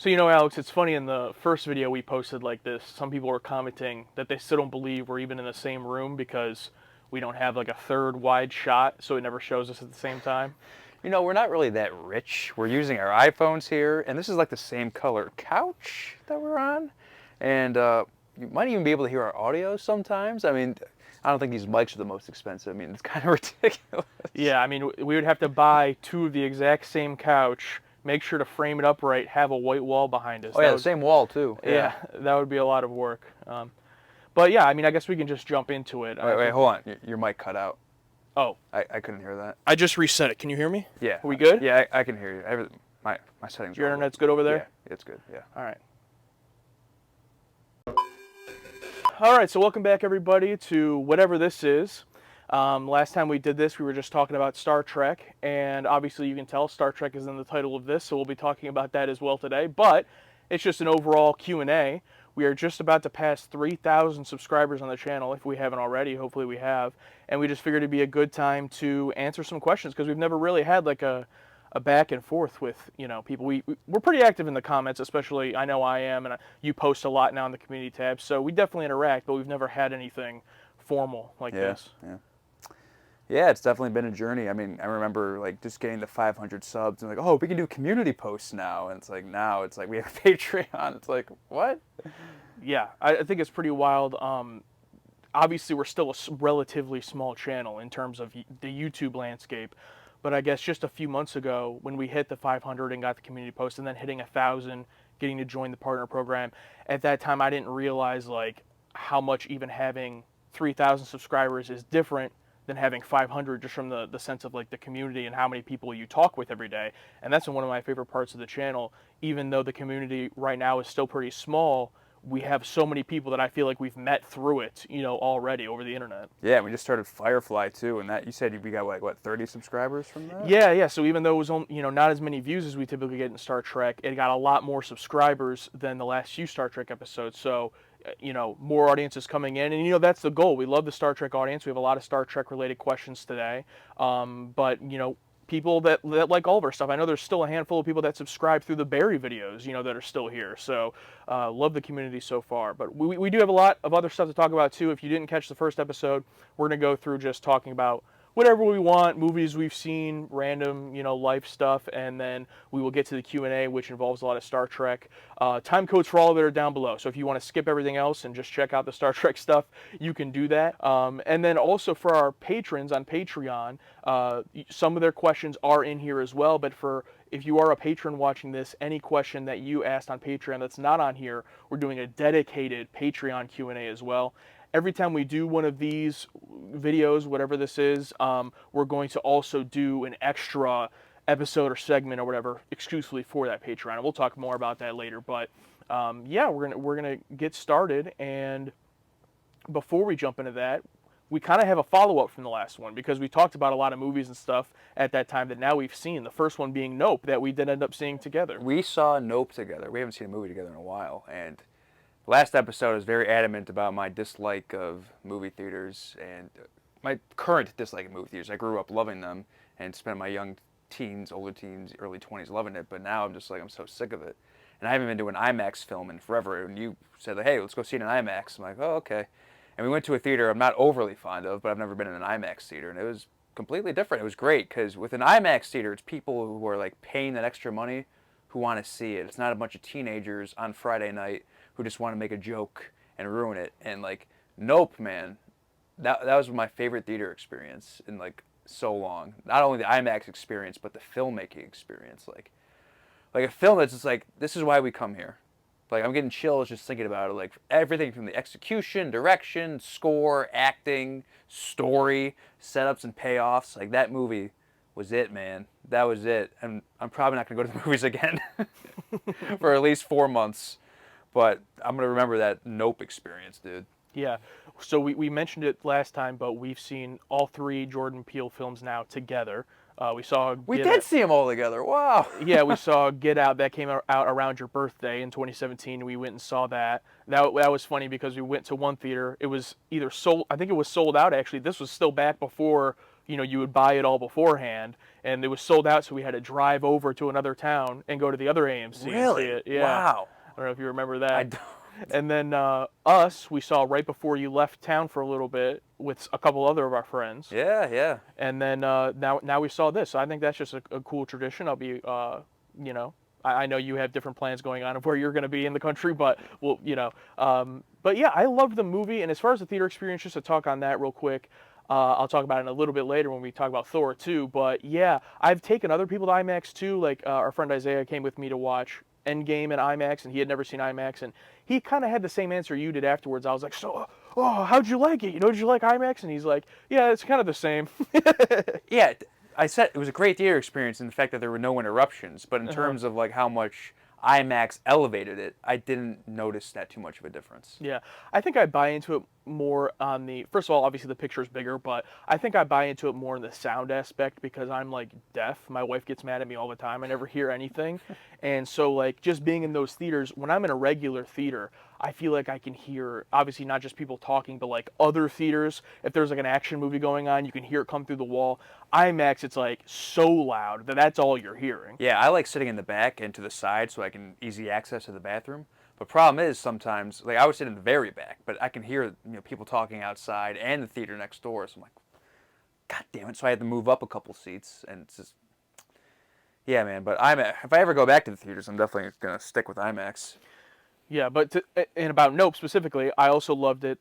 So, Alex, it's funny in the first video we posted like this, some people were commenting that they still don't believe we're even in the same room because we don't have like a third wide shot, so it never shows us at the same time. We're not really that rich. We're using our iPhones here, and this is like the same color couch that we're on. And you might even be able to hear our audio sometimes. I mean, I don't think these mics are the most expensive. I mean, it's kind of ridiculous. Yeah, I mean, we would have to buy two of the exact same couch, make sure to frame it up right, have a white wall behind us. Oh yeah, the same wall too. Yeah, that would be a lot of work. But yeah, I mean, I guess we can just jump into it. Wait, hold on. Your mic cut out. Oh. I couldn't hear that. I just reset it. Can you hear me? Yeah. Are we good? Yeah, I can hear you. My settings are Your internet's good over there? Yeah, it's good, yeah. All right. All right, so welcome back, everybody, to whatever this is. Last time we did this, we were just talking about Star Trek, and obviously you can tell Star Trek is in the title of this, so we'll be talking about that as well today, but it's just an overall Q&A. We are just about to pass 3,000 subscribers on the channel, if we haven't already. Hopefully we have, and we just figured it'd be a good time to answer some questions, because we've never really had like a back and forth with people. We're pretty active in the comments, especially I know I am, and you post a lot now in the community tab, so we definitely interact, but we've never had anything formal like this. Yeah, it's definitely been a journey. I mean, I remember like just getting the 500 subs and like, oh, we can do community posts now, and it's like now it's like we have a Patreon. It's like what? Yeah, I think it's pretty wild. Obviously, we're still a relatively small channel in terms of the YouTube landscape. But I guess just a few months ago, when we hit the 500 and got the community post, and then hitting 1,000, getting to join the partner program, at that time I didn't realize like how much even having 3,000 subscribers is different than having 500, just from the sense of like the community and how many people you talk with every day. And that's one of my favorite parts of the channel. Even though the community right now is still pretty small, we have so many people that I feel like we've met through it, already over the internet. Yeah, we just started Firefly too, and that you said we got like what 30 subscribers from that? Yeah. So even though it was not as many views as we typically get in Star Trek, it got a lot more subscribers than the last few Star Trek episodes. So more audiences coming in, and that's the goal. We love the Star Trek audience. We have a lot of Star Trek related questions today, but people that like all of our stuff. I know there's still a handful of people that subscribe through the Barry videos, that are still here. So love the community so far. But we do have a lot of other stuff to talk about too. If you didn't catch the first episode, we're going to go through just talking about whatever we want, movies we've seen, random, life stuff, and then we will get to the Q&A, which involves a lot of Star Trek. Time codes for all of it are down below, so if you want to skip everything else and just check out the Star Trek stuff, you can do that. And then also for our patrons on Patreon, some of their questions are in here as well, but if you are a patron watching this, any question that you asked on Patreon that's not on here, we're doing a dedicated Patreon Q&A as well. Every time we do one of these videos, whatever this is, we're going to also do an extra episode or segment or whatever exclusively for that Patreon. And we'll talk more about that later. But yeah, we're gonna get started. And before we jump into that, we kind of have a follow-up from the last one, because we talked about a lot of movies and stuff at that time that now we've seen. The first one being Nope, that we did end up seeing together. We saw Nope together. We haven't seen a movie together in a while, and last episode I was very adamant about my dislike of movie theaters and my current dislike of movie theaters. I grew up loving them and spent my young teens, older teens, early 20s loving it, but now I'm just like, I'm so sick of it. And I haven't been to an IMAX film in forever, and you said, like, hey, let's go see it in IMAX. I'm like, oh, okay. And we went to a theater I'm not overly fond of, but I've never been in an IMAX theater, and it was completely different. It was great, because with an IMAX theater, it's people who are like paying that extra money who want to see it. It's not a bunch of teenagers on Friday night who just want to make a joke and ruin it. And like Nope, man, that was my favorite theater experience in like so long. Not only the IMAX experience, but the filmmaking experience. Like a film that's just like, this is why we come here. Like, I'm getting chills just thinking about it. Like everything from the execution, direction, score, acting, story, setups and payoffs. Like that movie was it, man. That was it. And I'm probably not gonna go to the movies again for at least 4 months. But I'm going to remember that Nope experience, dude. Yeah. So we mentioned it last time, but we've seen all 3 Jordan Peele films now together. We did see them all together. Wow. Yeah, we saw Get Out. That came out around your birthday in 2017. We went and saw that. That was funny because we went to one theater. It was either sold, I think it was sold out actually. This was still back before you would buy it all beforehand, and it was sold out, so we had to drive over to another town and go to the other AMC and see Really? it. Yeah. Wow. I don't know if you remember I that. don't. And then us, we saw right before you left town for a little bit with a couple other of our friends. Yeah, yeah. And then now we saw this. So I think that's just a cool tradition. I'll be, I know you have different plans going on of where you're going to be in the country, but but yeah, I loved the movie. And as far as the theater experience, just to talk on that real quick, I'll talk about it in a little bit later when we talk about Thor too. But yeah, I've taken other people to IMAX too. Like our friend Isaiah came with me to watch Endgame in IMAX, and he had never seen IMAX, and he kind of had the same answer you did afterwards. I was like, so, oh, how'd you like it? Did you like IMAX? And he's like, yeah, it's kind of the same. Yeah, I said it was a great theater experience in the fact that there were no interruptions. But in terms of like how much IMAX elevated it, I didn't notice that too much of a difference. Yeah, I think I buy into it more on the, first of all, obviously the picture's bigger, but I think I buy into it more in the sound aspect because I'm like deaf. My wife gets mad at me all the time. I never hear anything. And so like just being in those theaters, when I'm in a regular theater, I feel like I can hear, obviously not just people talking, but like other theaters. If there's like an action movie going on, you can hear it come through the wall. IMAX, it's like so loud that that's all you're hearing. Yeah, I like sitting in the back and to the side so I can easy access to the bathroom. But problem is sometimes, like I would sit in the very back, but I can hear people talking outside and the theater next door. So I'm like, God damn it! So I had to move up a couple seats, and it's just, yeah, man. But if I ever go back to the theaters, I'm definitely gonna stick with IMAX. Yeah, but and about Nope specifically, I also loved it.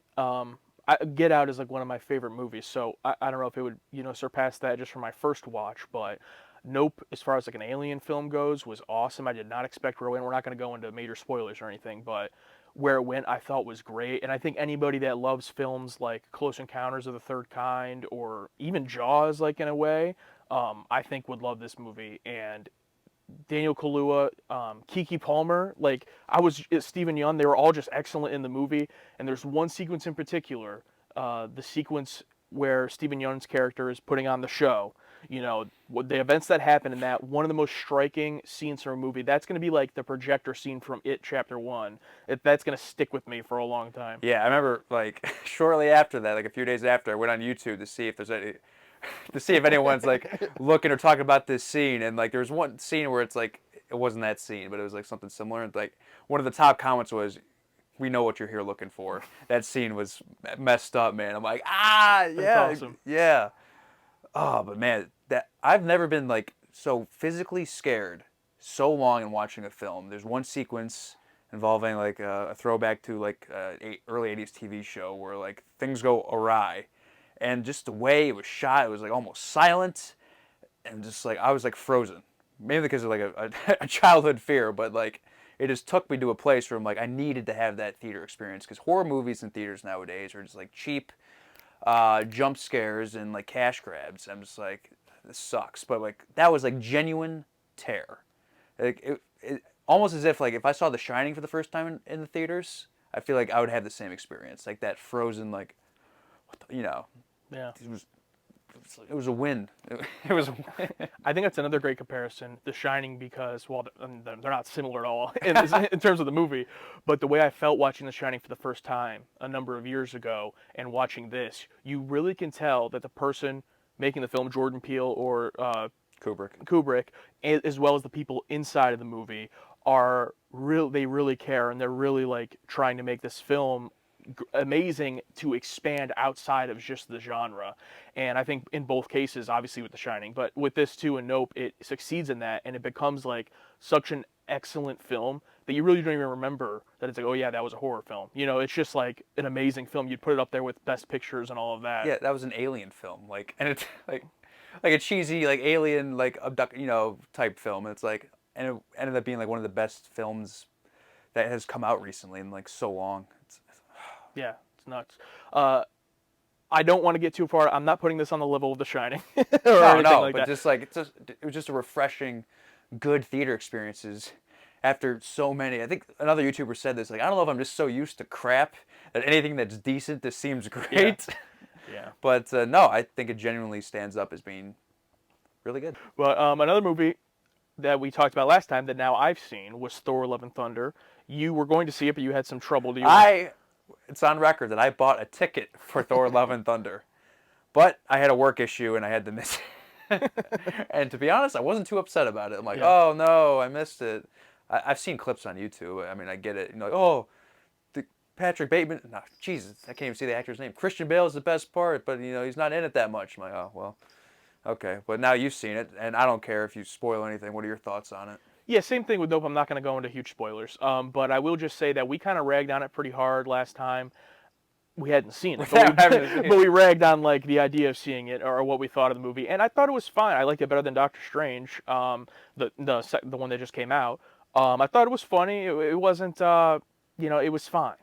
Get Out is like one of my favorite movies, so I don't know if it would surpass that just for my first watch, but Nope, as far as like an alien film goes, was awesome. I did not expect where it went. We're not going to go into major spoilers or anything, but where it went, I thought was great. And I think anybody that loves films like Close Encounters of the Third Kind or even Jaws, like in a way, I think would love this movie. And Daniel Kaluuya, Kiki Palmer, like Stephen Yeun, they were all just excellent in the movie. And there's one sequence in particular, the sequence where Stephen Yeun's character is putting on the show. The events that happen in that, one of the most striking scenes from a movie. That's going to be like the projector scene from It Chapter 1. That's going to stick with me for a long time. Yeah, I remember like shortly after that, like a few days after, I went on YouTube to see if there's any, to see if anyone's like looking or talking about this scene. And like there was one scene where it's like it wasn't that scene, but it was like something similar. And like one of the top comments was, "We know what you're here looking for." That scene was messed up, man. I'm like, yeah, That's awesome. yeah. Oh, but man, that I've never been like so physically scared so long in watching a film. There's one sequence involving like a throwback to like early '80s TV show where like things go awry, and just the way it was shot, it was like almost silent, and just like I was like frozen, mainly because of like a childhood fear, but like it just took me to a place where I'm like I needed to have that theater experience because horror movies in theaters nowadays are just like cheap jump scares and like cash grabs. I'm just like, this sucks. But like that was like genuine terror. Like it almost as if like if I saw The Shining for the first time in the theaters, I feel like I would have the same experience. Like that frozen, like, Yeah. It was a win. It was a win. I think that's another great comparison, The Shining, because, well, they're not similar at all in terms of the movie, but the way I felt watching The Shining for the first time a number of years ago and watching this, you really can tell that the person making the film, Jordan Peele or Kubrick, as well as the people inside of the movie, they really care, and they're really like trying to make this film amazing to expand outside of just the genre. And I think in both cases, obviously with The Shining, but with this too and Nope, it succeeds in that, and it becomes like such an excellent film that you really don't even remember that it's like, oh yeah, that was a horror film. It's just like an amazing film. You'd put it up there with Best Pictures and all of that. Yeah, that was an alien film, like, and it's like a cheesy like alien like abduct type film. And it's like, and it ended up being like one of the best films that has come out recently in like so long. Yeah, it's nuts. I don't want to get too far. I'm not putting this on the level of The Shining or anything like but that. just like it was just a refreshing, good theater experiences after so many. I think another YouTuber said this. Like, I don't know if I'm just so used to crap that anything that's decent just seems great. Yeah. But no, I think it genuinely stands up as being really good. But another movie that we talked about last time that now I've seen was Thor: Love and Thunder. You were going to see it, but you had some trouble. It's on record that I bought a ticket for Thor: Love and Thunder, But I had a work issue and I had to miss it. And to be honest, I wasn't too upset about it. I'm like, Yeah. oh no, I missed it. I've seen clips on YouTube. I mean, I get it. You know, like, oh, Patrick Bateman. No, Jesus, I can't even see the actor's name. Christian Bale is the best part, but you know, he's not in it that much. I'm like, oh well, okay. But now you've seen it, and I don't care if you spoil anything. What are your thoughts on it? Yeah, same thing with Nope. I'm not going to go into huge spoilers. But I will just say that we kind of ragged on it pretty hard last time. We hadn't seen it, Without having to see it. but we ragged on like the idea of seeing it or what we thought of the movie, and I thought it was fine. I liked it better than Doctor Strange, the one that just came out. I thought it was funny. It wasn't, it was fine.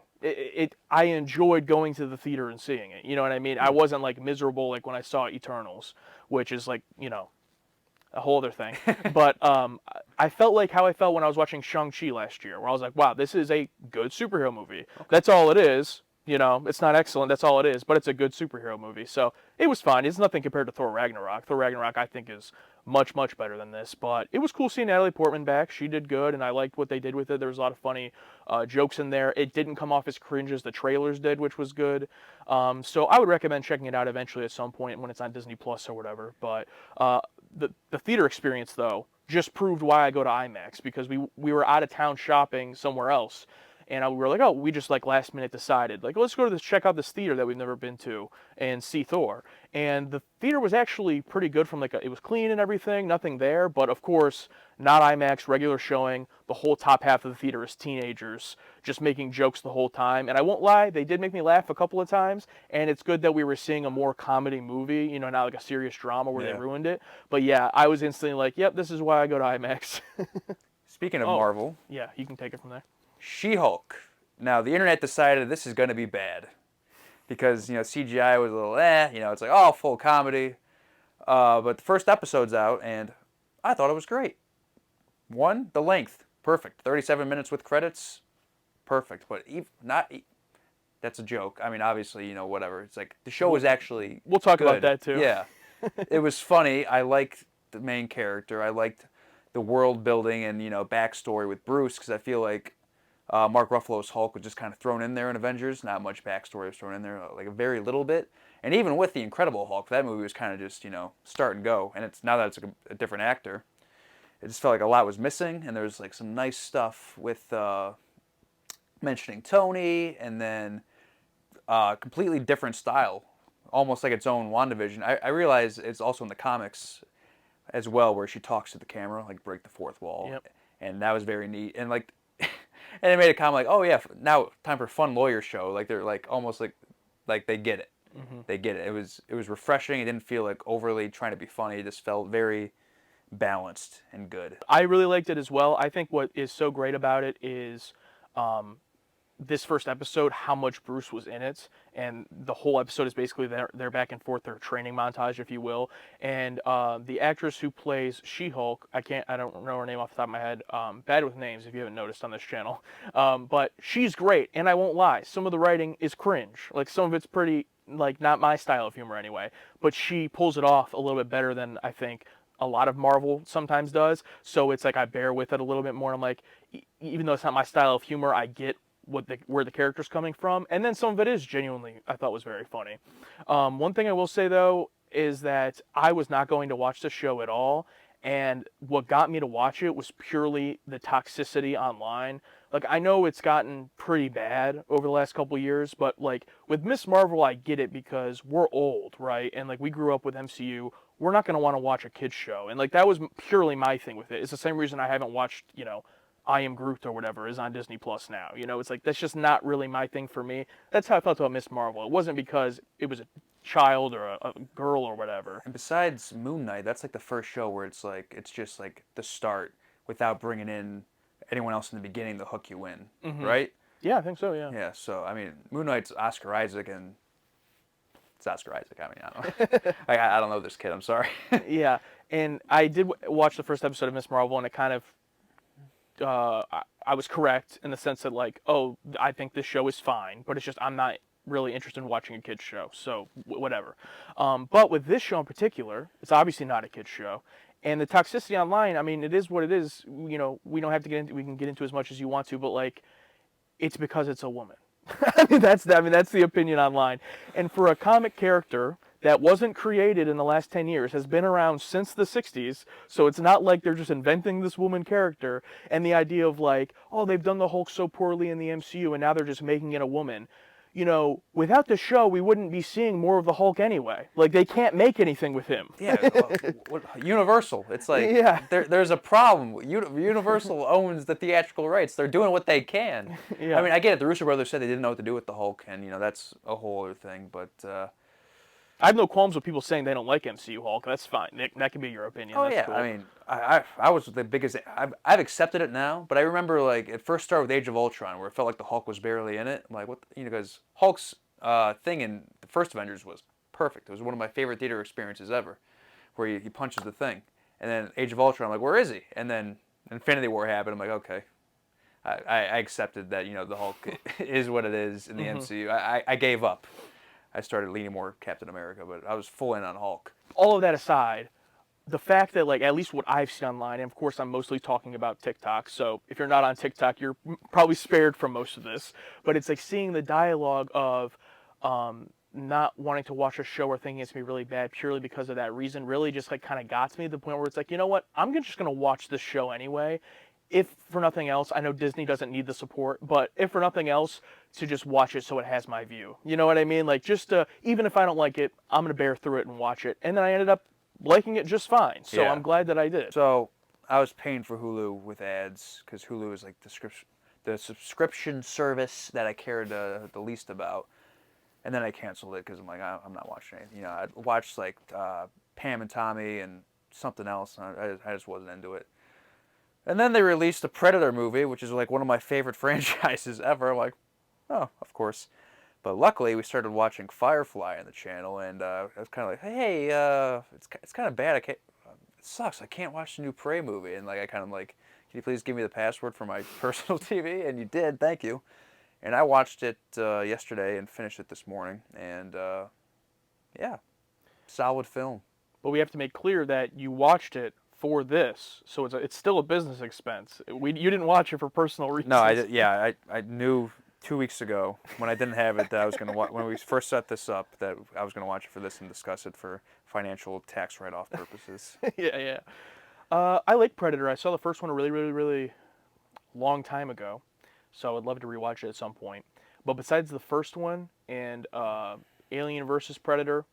I enjoyed going to the theater and seeing it. You know what I mean? I wasn't like miserable like when I saw Eternals, which is like a whole other thing. But I felt like how I felt when I was watching Shang-Chi last year, where I was like, wow, this is a good superhero movie. Okay. That's all it is. It's not excellent. That's all it is. But it's a good superhero movie. So it was fine. It's nothing compared to Thor Ragnarok. Thor Ragnarok, I think, is much, much better than this. But it was cool seeing Natalie Portman back. She did good, and I liked what they did with it. There was a lot of funny jokes in there. It didn't come off as cringe as the trailers did, which was good. So I would recommend checking it out eventually at some point when it's on Disney Plus or whatever. But the theater experience, though, just proved why I go to IMAX, because we were out of town shopping somewhere else. And we were like, oh, we just like last minute decided, like, let's go to check out this theater that we've never been to and see Thor. And the theater was actually pretty good from it was clean and everything, nothing there. But of course, not IMAX, regular showing. The whole top half of the theater is teenagers just making jokes the whole time. And I won't lie, they did make me laugh a couple of times. And it's good that we were seeing a more comedy movie, not like a serious drama where they ruined it. But yeah, I was instantly like, yep, this is why I go to IMAX. Speaking of Marvel. Yeah, you can take it from there. She-Hulk. Now, the internet decided this is going to be bad because, CGI was a little it's like, oh, full comedy. But the first episode's out, and I thought it was great. One, the length, perfect. 37 minutes with credits, perfect. But that's a joke. I mean, obviously, whatever. It's like, the show was actually We'll talk good. about that, too. Yeah. It was funny. I liked the main character. I liked the world building and, backstory with Bruce, because I feel like Mark Ruffalo's Hulk was just kind of thrown in there in Avengers. Not much backstory was thrown in there, like a very little bit. And even with the Incredible Hulk, that movie was kind of just, start and go. And now that it's a different actor, it just felt like a lot was missing. And there's like some nice stuff with mentioning Tony, and then completely different style, almost like its own WandaVision. I realize it's also in the comics as well, where she talks to the camera, like break the fourth wall. Yep. And that was very neat. And like, and they made a comment like, oh yeah, now time for fun lawyer show. Like they're like almost like they get it. Mm-hmm. They get it. It was refreshing. It didn't feel like overly trying to be funny. It just felt very balanced and good. I really liked it as well. I think what is so great about it is this first episode, how much Bruce was in it, and the whole episode is basically their back and forth, their training montage, if you will. And the actress who plays She-Hulk, I don't know her name off the top of my head. Bad with names, if you haven't noticed on this channel. But she's great, and I won't lie, some of the writing is cringe. Like some of it's pretty, like not my style of humor anyway. But she pulls it off a little bit better than I think a lot of Marvel sometimes does. So it's like I bear with it a little bit more. I'm like, even though it's not my style of humor, I get where the character's coming from, and then some of it is genuinely, I thought, was very funny. One thing I will say though is that I was not going to watch the show at all, and what got me to watch it was purely the toxicity online. Like, I know it's gotten pretty bad over the last couple years, but like with Miss Marvel, I get it because we're old, right? And like we grew up with MCU. We're not going to want to watch a kid's show, and like that was purely my thing with it. It's the same reason I haven't watched, I Am Groot or whatever is on Disney Plus now. It's like, that's just not really my thing for me. That's how I felt about Miss Marvel. It wasn't because it was a child or a girl or whatever. And besides Moon Knight, that's like the first show where it's just like the start without bringing in anyone else in the beginning to hook you in, right? Yeah, I think so, yeah. Yeah, so, I mean, Moon Knight's Oscar Isaac, and it's Oscar Isaac. I mean, I don't know. I don't know this kid, I'm sorry. Yeah, and I did watch the first episode of Miss Marvel, and it kind of, I was correct in the sense that like, oh, I think this show is fine, but it's just I'm not really interested in watching a kid's show, so whatever. But with this show in particular, it's obviously not a kid's show, and the toxicity online, I mean, it is what it is. We don't have to get into. We can get into as much as you want to, but like, it's because it's a woman. That's the opinion online, and for a comic character that wasn't created in the last 10 years, has been around since the 60s, so it's not like they're just inventing this woman character, and the idea of like, oh, they've done the Hulk so poorly in the MCU and now they're just making it a woman. Without the show, we wouldn't be seeing more of the Hulk anyway. Like, they can't make anything with him. Yeah, Universal. It's like Yeah. there's a problem. Universal owns the theatrical rights. They're doing what they can. Yeah. I mean, I get it. The Russo brothers said they didn't know what to do with the Hulk, and that's a whole other thing. But I have no qualms with people saying they don't like MCU Hulk. That's fine. That can be your opinion. oh That's yeah, cool. I mean, I was the biggest. I've accepted it now, but I remember like it first started with Age of Ultron, where it felt like the Hulk was barely in it. I'm like, what? Because Hulk's thing in the first Avengers was perfect. It was one of my favorite theater experiences ever, where he punches the thing, and then Age of Ultron, I'm like, where is he? And then Infinity War happened. I'm like, okay. I accepted that the Hulk is what it is in the MCU. I gave up. I started leaning more Captain America, but I was full in on Hulk. All of that aside, the fact that, like, at least what I've seen online, and of course I'm mostly talking about TikTok, so if you're not on TikTok, you're probably spared from most of this, but it's like seeing the dialogue of not wanting to watch a show or thinking it's going to be really bad purely because of that reason really just like kind of got to me to the point where it's like, you know what, I'm just going to watch this show anyway. If for nothing else, I know Disney doesn't need the support, but if for nothing else, to just watch it so it has my view. You know what I mean? Like, just even if I don't like it, I'm going to bear through it and watch it. And then I ended up liking it just fine. So Yeah. I'm glad that I did. So I was paying for Hulu with ads because Hulu is like the subscription service that I cared the least about. And then I canceled it because I'm like, I'm not watching anything. I watched like Pam and Tommy and something else, and I just wasn't into it. And then they released the Predator movie, which is like one of my favorite franchises ever. I'm like, oh, of course. But luckily, we started watching Firefly on the channel, and I was kind of like, hey, it's kind of bad. It sucks. I can't watch the new Prey movie. And like, I kind of like, can you please give me the password for my personal TV? And you did. Thank you. And I watched it yesterday and finished it this morning. And yeah, solid film. But we have to make clear that you watched it for this, so it's still a business expense. You didn't watch it for personal reasons. No, I knew 2 weeks ago when I didn't have it that I was going to watch, when we first set this up, that I was going to watch it for this and discuss it for financial tax write-off purposes. Yeah. I like Predator. I saw the first one a really, really, really long time ago, so I'd love to rewatch it at some point. But besides the first one and Alien versus Predator,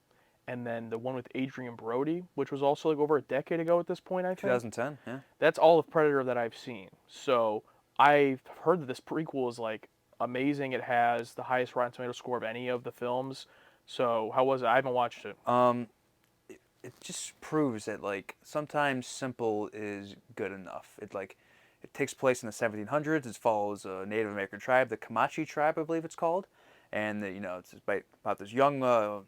and then the one with Adrian Brody, which was also like over a decade ago at this point, I think. 2010, yeah. That's all of Predator that I've seen. So I've heard that this prequel is like amazing. It has the highest Rotten Tomato score of any of the films. So how was it? I haven't watched it. It just proves that like sometimes simple is good enough. It takes place in the 1700s. It follows a Native American tribe, the Comanche tribe, I believe it's called, and it's about this young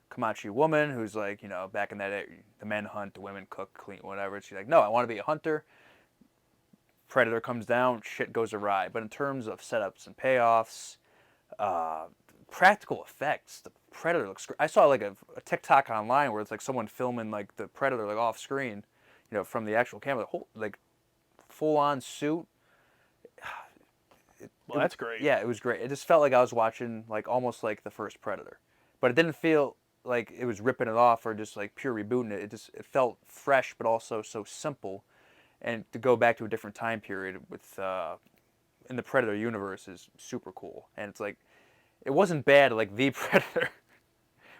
Comanche woman who's like, back in that area, the men hunt, the women cook, clean, whatever. She's like, no, I want to be a hunter. Predator comes down, shit goes awry. But in terms of setups and payoffs, practical effects, the Predator looks great. I saw like a TikTok online where it's like someone filming like the Predator like off screen, from the actual camera, the whole like full on suit. Well, that's great. Yeah, it was great. It just felt like I was watching like almost like the first Predator, but it didn't feel like it was ripping it off or just like pure rebooting it. It felt fresh, but also so simple. And to go back to a different time period with in the Predator universe is super cool. And it's like, it wasn't bad like the Predator,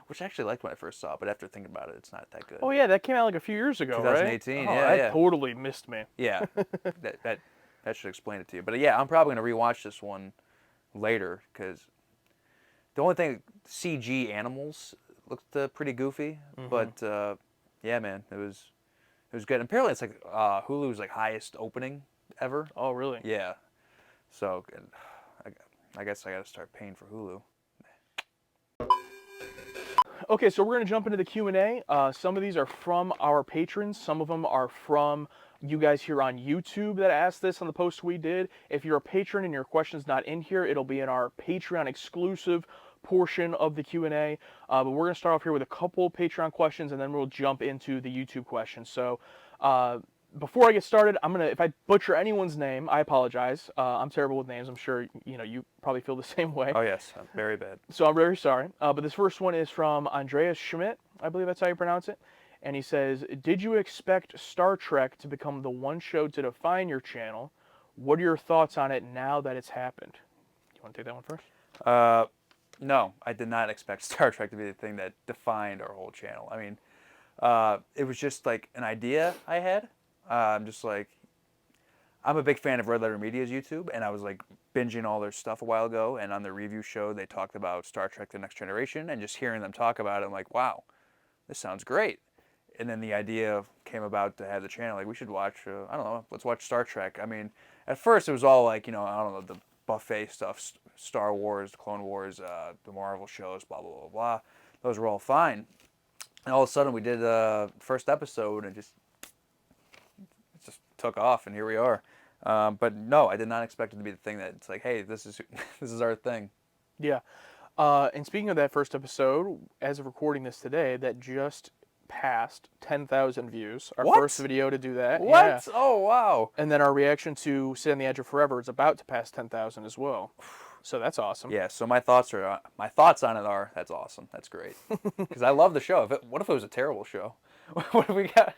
which I actually liked when I first saw it, but after thinking about it, it's not that good. Oh yeah, that came out like a few years ago, 2018, right? yeah, that totally missed me. Yeah, that should explain it to you. But yeah, I'm probably going to rewatch this one later because the only thing, CG animals looked pretty goofy, but yeah, man, it was good. And apparently, it's like Hulu's like highest opening ever. Oh really? Yeah. So I guess I got to start paying for Hulu. Okay, so we're going to jump into the Q&A. Some of these are from our patrons. Some of them are from you guys here on YouTube that asked this on the post we did. If you're a patron and your question's not in here, it'll be in our Patreon exclusive portion of the Q&A. But we're going to start off here with a couple Patreon questions, and then we'll jump into the YouTube questions. So before I get started, if I butcher anyone's name, I apologize. I'm terrible with names. I'm sure you probably feel the same way. Oh yes, very bad. So I'm very sorry. But this first one is from Andreas Schmidt. I believe that's how you pronounce it. And he says, "Did you expect Star Trek to become the one show to define your channel? What are your thoughts on it now that it's happened?" You want to take that one first? No, I did not expect Star Trek to be the thing that defined our whole channel. I mean, it was just like an idea I had. I'm just like, I'm a big fan of Red Letter Media's YouTube, and I was like binging all their stuff a while ago. And on their review show, they talked about Star Trek: The Next Generation, and just hearing them talk about it, I'm like, wow, this sounds great. And then the idea came about to have the channel. Like, we should watch, I don't know, let's watch Star Trek. I mean, at first it was all like, I don't know, the buffet stuff, Star Wars, Clone Wars, the Marvel shows, blah, blah, blah, blah. Those were all fine. And all of a sudden we did the first episode and it just took off, and here we are. But no, I did not expect it to be the thing that it's like, hey, this is our thing. Yeah. And speaking of that first episode, as of recording this today, that just passed 10,000 views. Our What? first video to do that. What? Yeah. Oh, wow. And then our reaction to Sit on the Edge of Forever is about to pass 10,000 as well. So that's awesome. Yeah, so my thoughts on it are, that's awesome. That's great. Because I love the show. What if it was a terrible show? What if we got...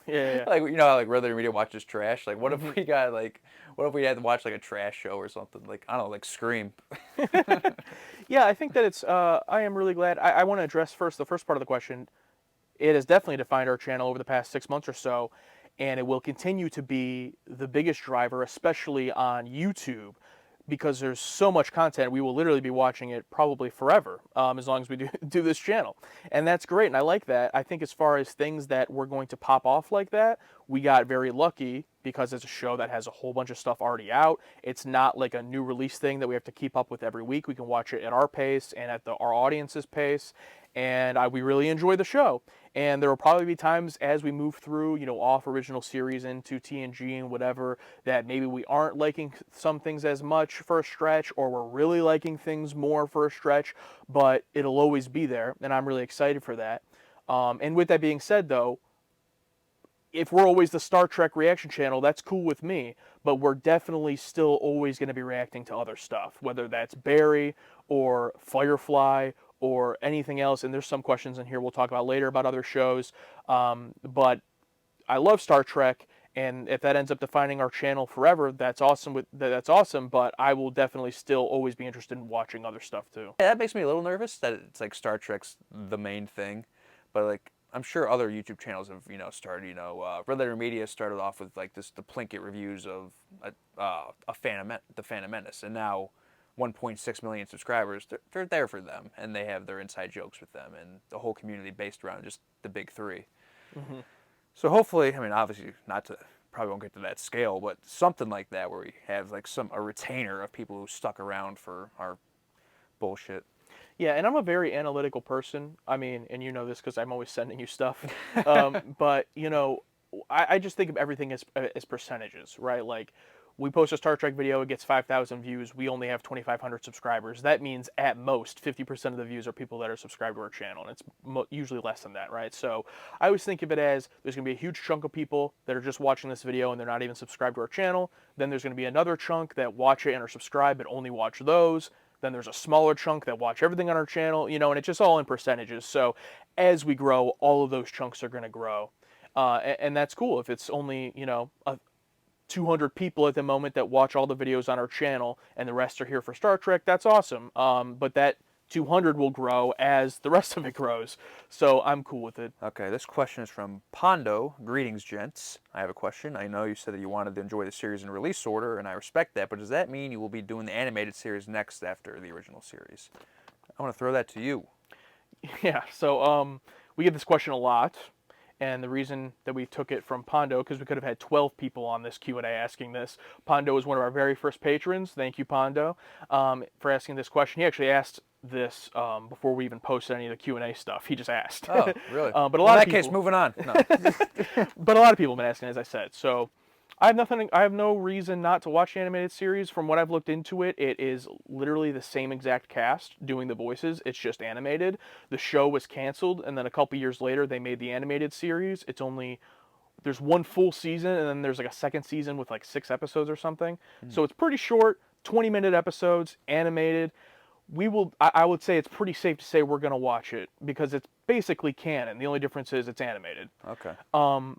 Yeah. Like, how like Red Letter Media watches trash? Like, what if we got what if we had to watch like a trash show or something? Like, I don't know, like Scream. Yeah, I think that it's, I am really glad. I want to address first the first part of the question. It has definitely defined our channel over the past 6 months or so, and it will continue to be the biggest driver, especially on YouTube, because there's so much content. We will literally be watching it probably forever, as long as we do this channel. And that's great, and I like that. I think as far as things that we're going to pop off like that, we got very lucky because it's a show that has a whole bunch of stuff already out. It's not like a new release thing that we have to keep up with every week. We can watch it at our pace and at our audience's pace, and we really enjoy the show. And there will probably be times as we move through, off original series into TNG and whatever, that maybe we aren't liking some things as much for a stretch, or we're really liking things more for a stretch, but it'll always be there, and I'm really excited for that. And with that being said, though, if we're always the Star Trek reaction channel, that's cool with me, but we're definitely still always going to be reacting to other stuff, whether that's Barry or Firefly or anything else. And there's some questions in here we'll talk about later about other shows. But I love Star Trek, and if that ends up defining our channel forever, that's awesome. That's awesome. But I will definitely still always be interested in watching other stuff too. Yeah, that makes me a little nervous that it's like Star Trek's the main thing, but like, I'm sure other YouTube channels have, started, Red Letter Media started off with like the Plinkett reviews of the Phantom Menace, and now 1.6 million subscribers. They're there for them, and they have their inside jokes with them, and the whole community based around just the big three. Mm-hmm. So hopefully, I mean, obviously probably won't get to that scale, but something like that where we have like a retainer of people who stuck around for our bullshit. Yeah, and I'm a very analytical person. I mean, and you know this because I'm always sending you stuff. But, I just think of everything as percentages, right? Like, we post a Star Trek video, it gets 5,000 views, we only have 2,500 subscribers. That means, at most, 50% of the views are people that are subscribed to our channel, and it's usually less than that, right? So I always think of it as there's going to be a huge chunk of people that are just watching this video and they're not even subscribed to our channel. Then there's going to be another chunk that watch it and are subscribed but only watch those. Then there's a smaller chunk that watch everything on our channel, and it's just all in percentages. So as we grow, all of those chunks are going to grow. And that's cool. If it's only, 200 people at the moment that watch all the videos on our channel and the rest are here for Star Trek, that's awesome. But that 200 will grow as the rest of it grows. So I'm cool with it. Okay, this question is from Pondo. Greetings, gents. I have a question. I know you said that you wanted to enjoy the series in release order, and I respect that, but does that mean you will be doing the animated series next after the original series? I want to throw that to you. Yeah, so we get this question a lot. And the reason that we took it from Pondo, because we could have had 12 people on this Q&A asking this. Pondo was one of our very first patrons. Thank you, Pondo, for asking this question. He actually asked this before we even posted any of the Q&A stuff. He just asked. Oh, really? But a lot of people, case, moving on. No. But a lot of people have been asking, as I said. So I have no reason not to watch the animated series. From what I've looked into it, it is literally the same exact cast doing the voices. It's just animated. The show was canceled, and then a couple years later, they made the animated series. It's only there's one full season, and then there's like a second season with like 6 episodes or something. So it's pretty short, 20-minute episodes, animated. I would say it's pretty safe to say we're going to watch it because it's basically canon. The only difference is it's animated. Okay.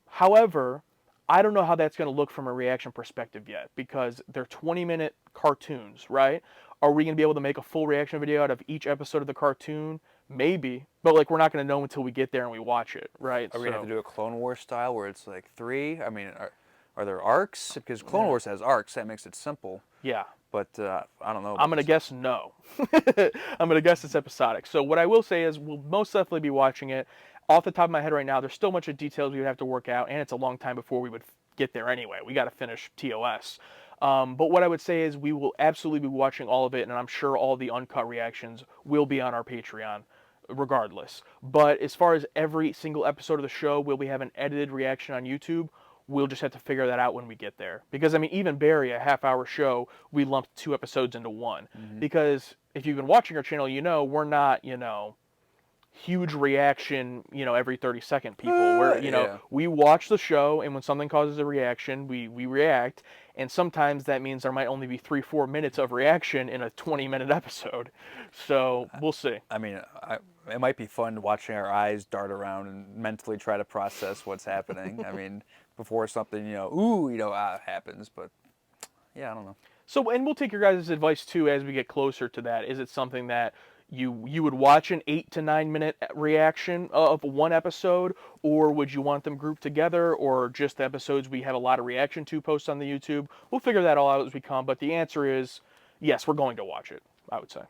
However, I don't know how that's going to look from a reaction perspective yet because they're 20-minute cartoons, right? Are we going to be able to make a full reaction video out of each episode of the cartoon? Maybe, but like we're not going to know until we get there and we watch it, right? Are we gonna have to do a Clone Wars style where it's like 3? I mean, are there arcs? Because Clone Wars has arcs, that makes it simple. Yeah. But I don't know. I'm going to guess no. I'm going to guess it's episodic. So what I will say is we'll most definitely be watching it. Off the top of my head right now, there's still much of details we would have to work out, and it's a long time before we would get there anyway. We got to finish TOS. But what I would say is we will absolutely be watching all of it, and I'm sure all the uncut reactions will be on our Patreon regardless. But as far as every single episode of the show, will we have an edited reaction on YouTube? We'll just have to figure that out when we get there. Because, I mean, even Barry, a half-hour show, we lumped 2 episodes into one. Because if you've been watching our channel, you know we're not, huge reaction, every 30-second people. We're, we watch the show, and when something causes a reaction, we react. And sometimes that means there might only be 3-4 minutes of reaction in a 20-minute episode. So we'll see. I mean, it might be fun watching our eyes dart around and mentally try to process what's happening. I mean, before something, happens. But yeah, I don't know. So, and we'll take your guys' advice too as we get closer to that. Is it something that you would watch an 8 to 9 minute reaction of one episode, or would you want them grouped together, or just the episodes we have a lot of reaction to post on the YouTube? We'll figure that all out as we come, but the answer is yes, we're going to watch it, I would say.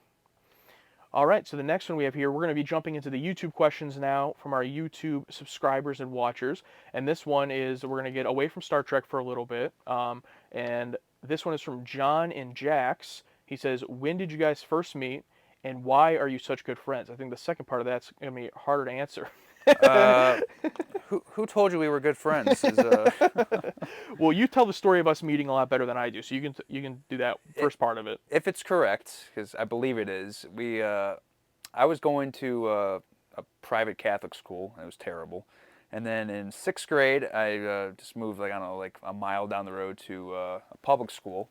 All right, so the next one we have here, we're going to be jumping into the YouTube questions now from our YouTube subscribers and watchers, and this one is, we're going to get away from Star Trek for a little bit, and this one is from John and Jax. He says, when did you guys first meet? And why are you such good friends? I think the second part of that's going to be harder to answer. Who told you we were good friends? Well, you tell the story of us meeting a lot better than I do, so you can do that first part of it. If it's correct, because I believe it is, I was going to a private Catholic school, and it was terrible. And then in 6th grade, I just moved like a mile down the road to a public school.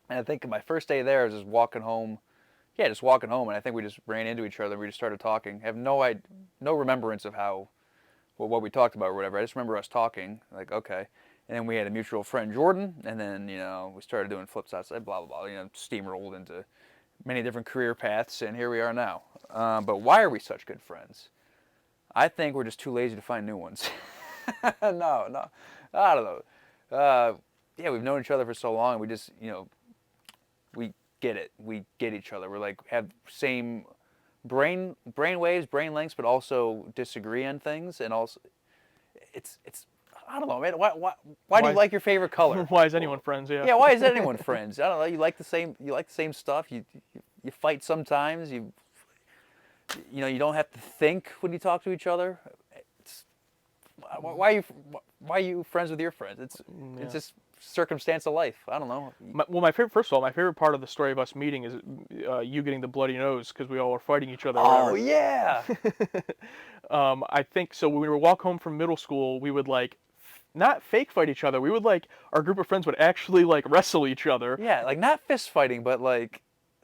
And I think my first day there, I was just walking home. Yeah, just walking home, and I think we just ran into each other. And we just started talking. I have no remembrance of what we talked about or whatever. I just remember us talking, like, okay. And then we had a mutual friend, Jordan, and then, we started doing flips outside, blah, blah, blah, steamrolled into many different career paths, and here we are now. But why are we such good friends? I think we're just too lazy to find new ones. No, I don't know. Yeah, we've known each other for so long, and we just, we get it. We get each other. We're like, have same brain waves, brain lengths, but also disagree on things, and also, it's I don't know, man. Why do you like your favorite color? Why is anyone friends? Yeah. Yeah. Why is anyone friends? I don't know. You like the same stuff. You fight sometimes. You don't have to think when you talk to each other. Why are you friends with your friends? It's just circumstance of life. I don't know. First of all, my favorite part of the story of us meeting is you getting the bloody nose because we all were fighting each other. Oh yeah. I think so. When we would walk home from middle school, we would not fake fight each other. We would our group of friends would actually wrestle each other. Yeah, not fist fighting, but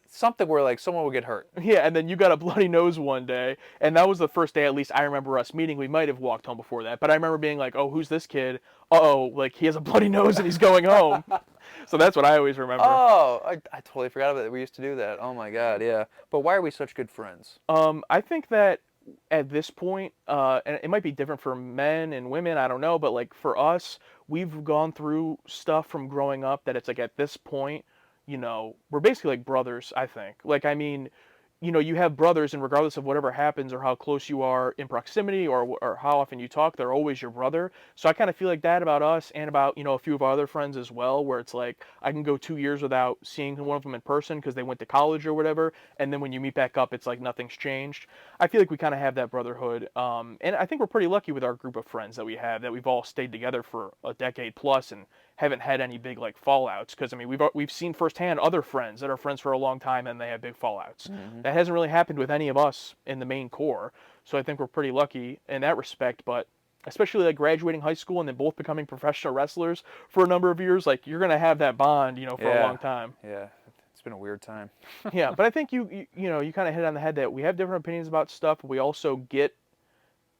something where someone would get hurt. Yeah, and then you got a bloody nose one day, and that was the first day, at least I remember us meeting. We might have walked home before that, but I remember being like, oh, who's this kid? He has a bloody nose and he's going home. So that's what I always remember. Oh, I totally forgot about that. We used to do that. Oh my God, yeah. But why are we such good friends? I think that at this point, and it might be different for men and women, I don't know, but for us, we've gone through stuff from growing up that it's at this point, we're basically brothers, I think. You have brothers, and regardless of whatever happens or how close you are in proximity or how often you talk, they're always your brother. So I kind of feel like that about us and about, a few of our other friends as well, where it's I can go 2 years without seeing one of them in person because they went to college or whatever, and then when you meet back up, it's nothing's changed. I feel like we kind of have that brotherhood, and I think we're pretty lucky with our group of friends that we have, that we've all stayed together for a decade plus and haven't had any big fallouts, because we've seen firsthand other friends that are friends for a long time and they have big fallouts. Mm-hmm. That hasn't really happened with any of us in the main core, so I think we're pretty lucky in that respect. But especially like graduating high school and then both becoming professional wrestlers for a number of years, like you're gonna have that bond, for a long time. Yeah. It's been a weird time. Yeah, but I think you kind of hit on the head that we have different opinions about stuff, but we also get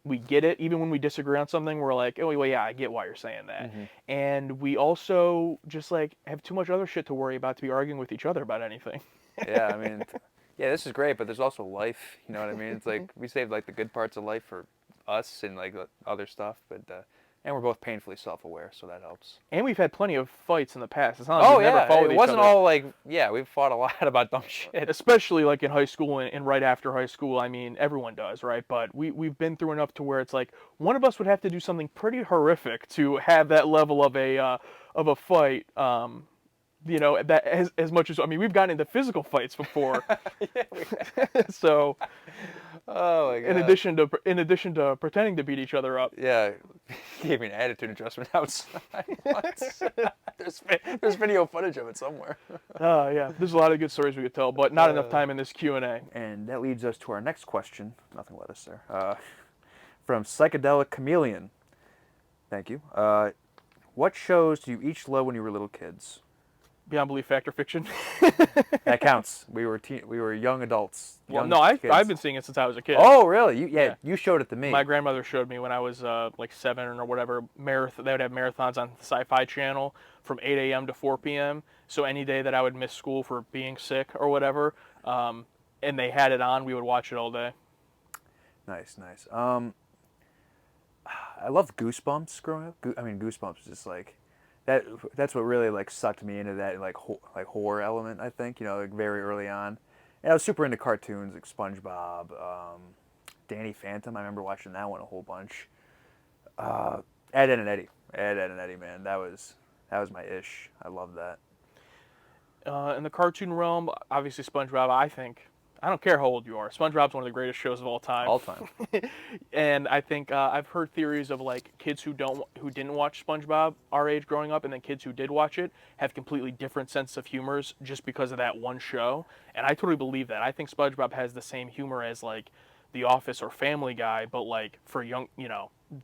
it. Even when we disagree on something, we're like, oh, well, yeah, I get why you're saying that. And we also just like have too much other shit to worry about to be arguing with each other about anything. Yeah, I mean, yeah, this is great, but there's also life. You know what I mean? It's like we save like the good parts of life for us and like other stuff, but and we're both painfully self-aware, so that helps. And we've had plenty of fights in the past. It's not like we've never fought with it each wasn't other. all like we've fought a lot about dumb shit. Especially like in high school and right after high school. I mean, everyone does, right? But we've been through enough to where it's like one of us would have to do something pretty horrific to have that level of a fight. That as much as, I mean, we've gotten into physical fights before. So, Oh my god. in addition to pretending to beat each other up. Yeah, gave me an attitude adjustment outside once. There's video footage of it somewhere. Yeah, there's a lot of good stories we could tell, but not enough time in this Q&A. And that leads us to our next question. Nothing let us there. From Psychedelic Chameleon. Thank you. What shows do you each love when you were little kids? Beyond Belief, Fact or Fiction. That counts. We were young adults. Well, Young no, kids. I've been seeing it since I was a kid. Oh, really? Yeah. You showed it to me. My grandmother showed me when I was like 7 or whatever. They would have marathons on the Sci-Fi Channel from 8 a.m. to 4 p.m. So any day that I would miss school for being sick or whatever, and they had it on, we would watch it all day. Nice. I loved Goosebumps growing up. Goosebumps is just like that. That's what really like sucked me into that like horror element. I think like very early on. And I was super into cartoons like SpongeBob, Danny Phantom. I remember watching that one a whole bunch. Ed, Ed and Eddie, man, that was my ish. I love that. In the cartoon realm, obviously SpongeBob. I don't care how old you are. SpongeBob's one of the greatest shows of all time. All time. And I think I've heard theories of like kids who didn't watch SpongeBob our age growing up, and then kids who did watch it have completely different sense of humors just because of that one show. And I totally believe that. I think SpongeBob has the same humor as like The Office or Family Guy, but like for young,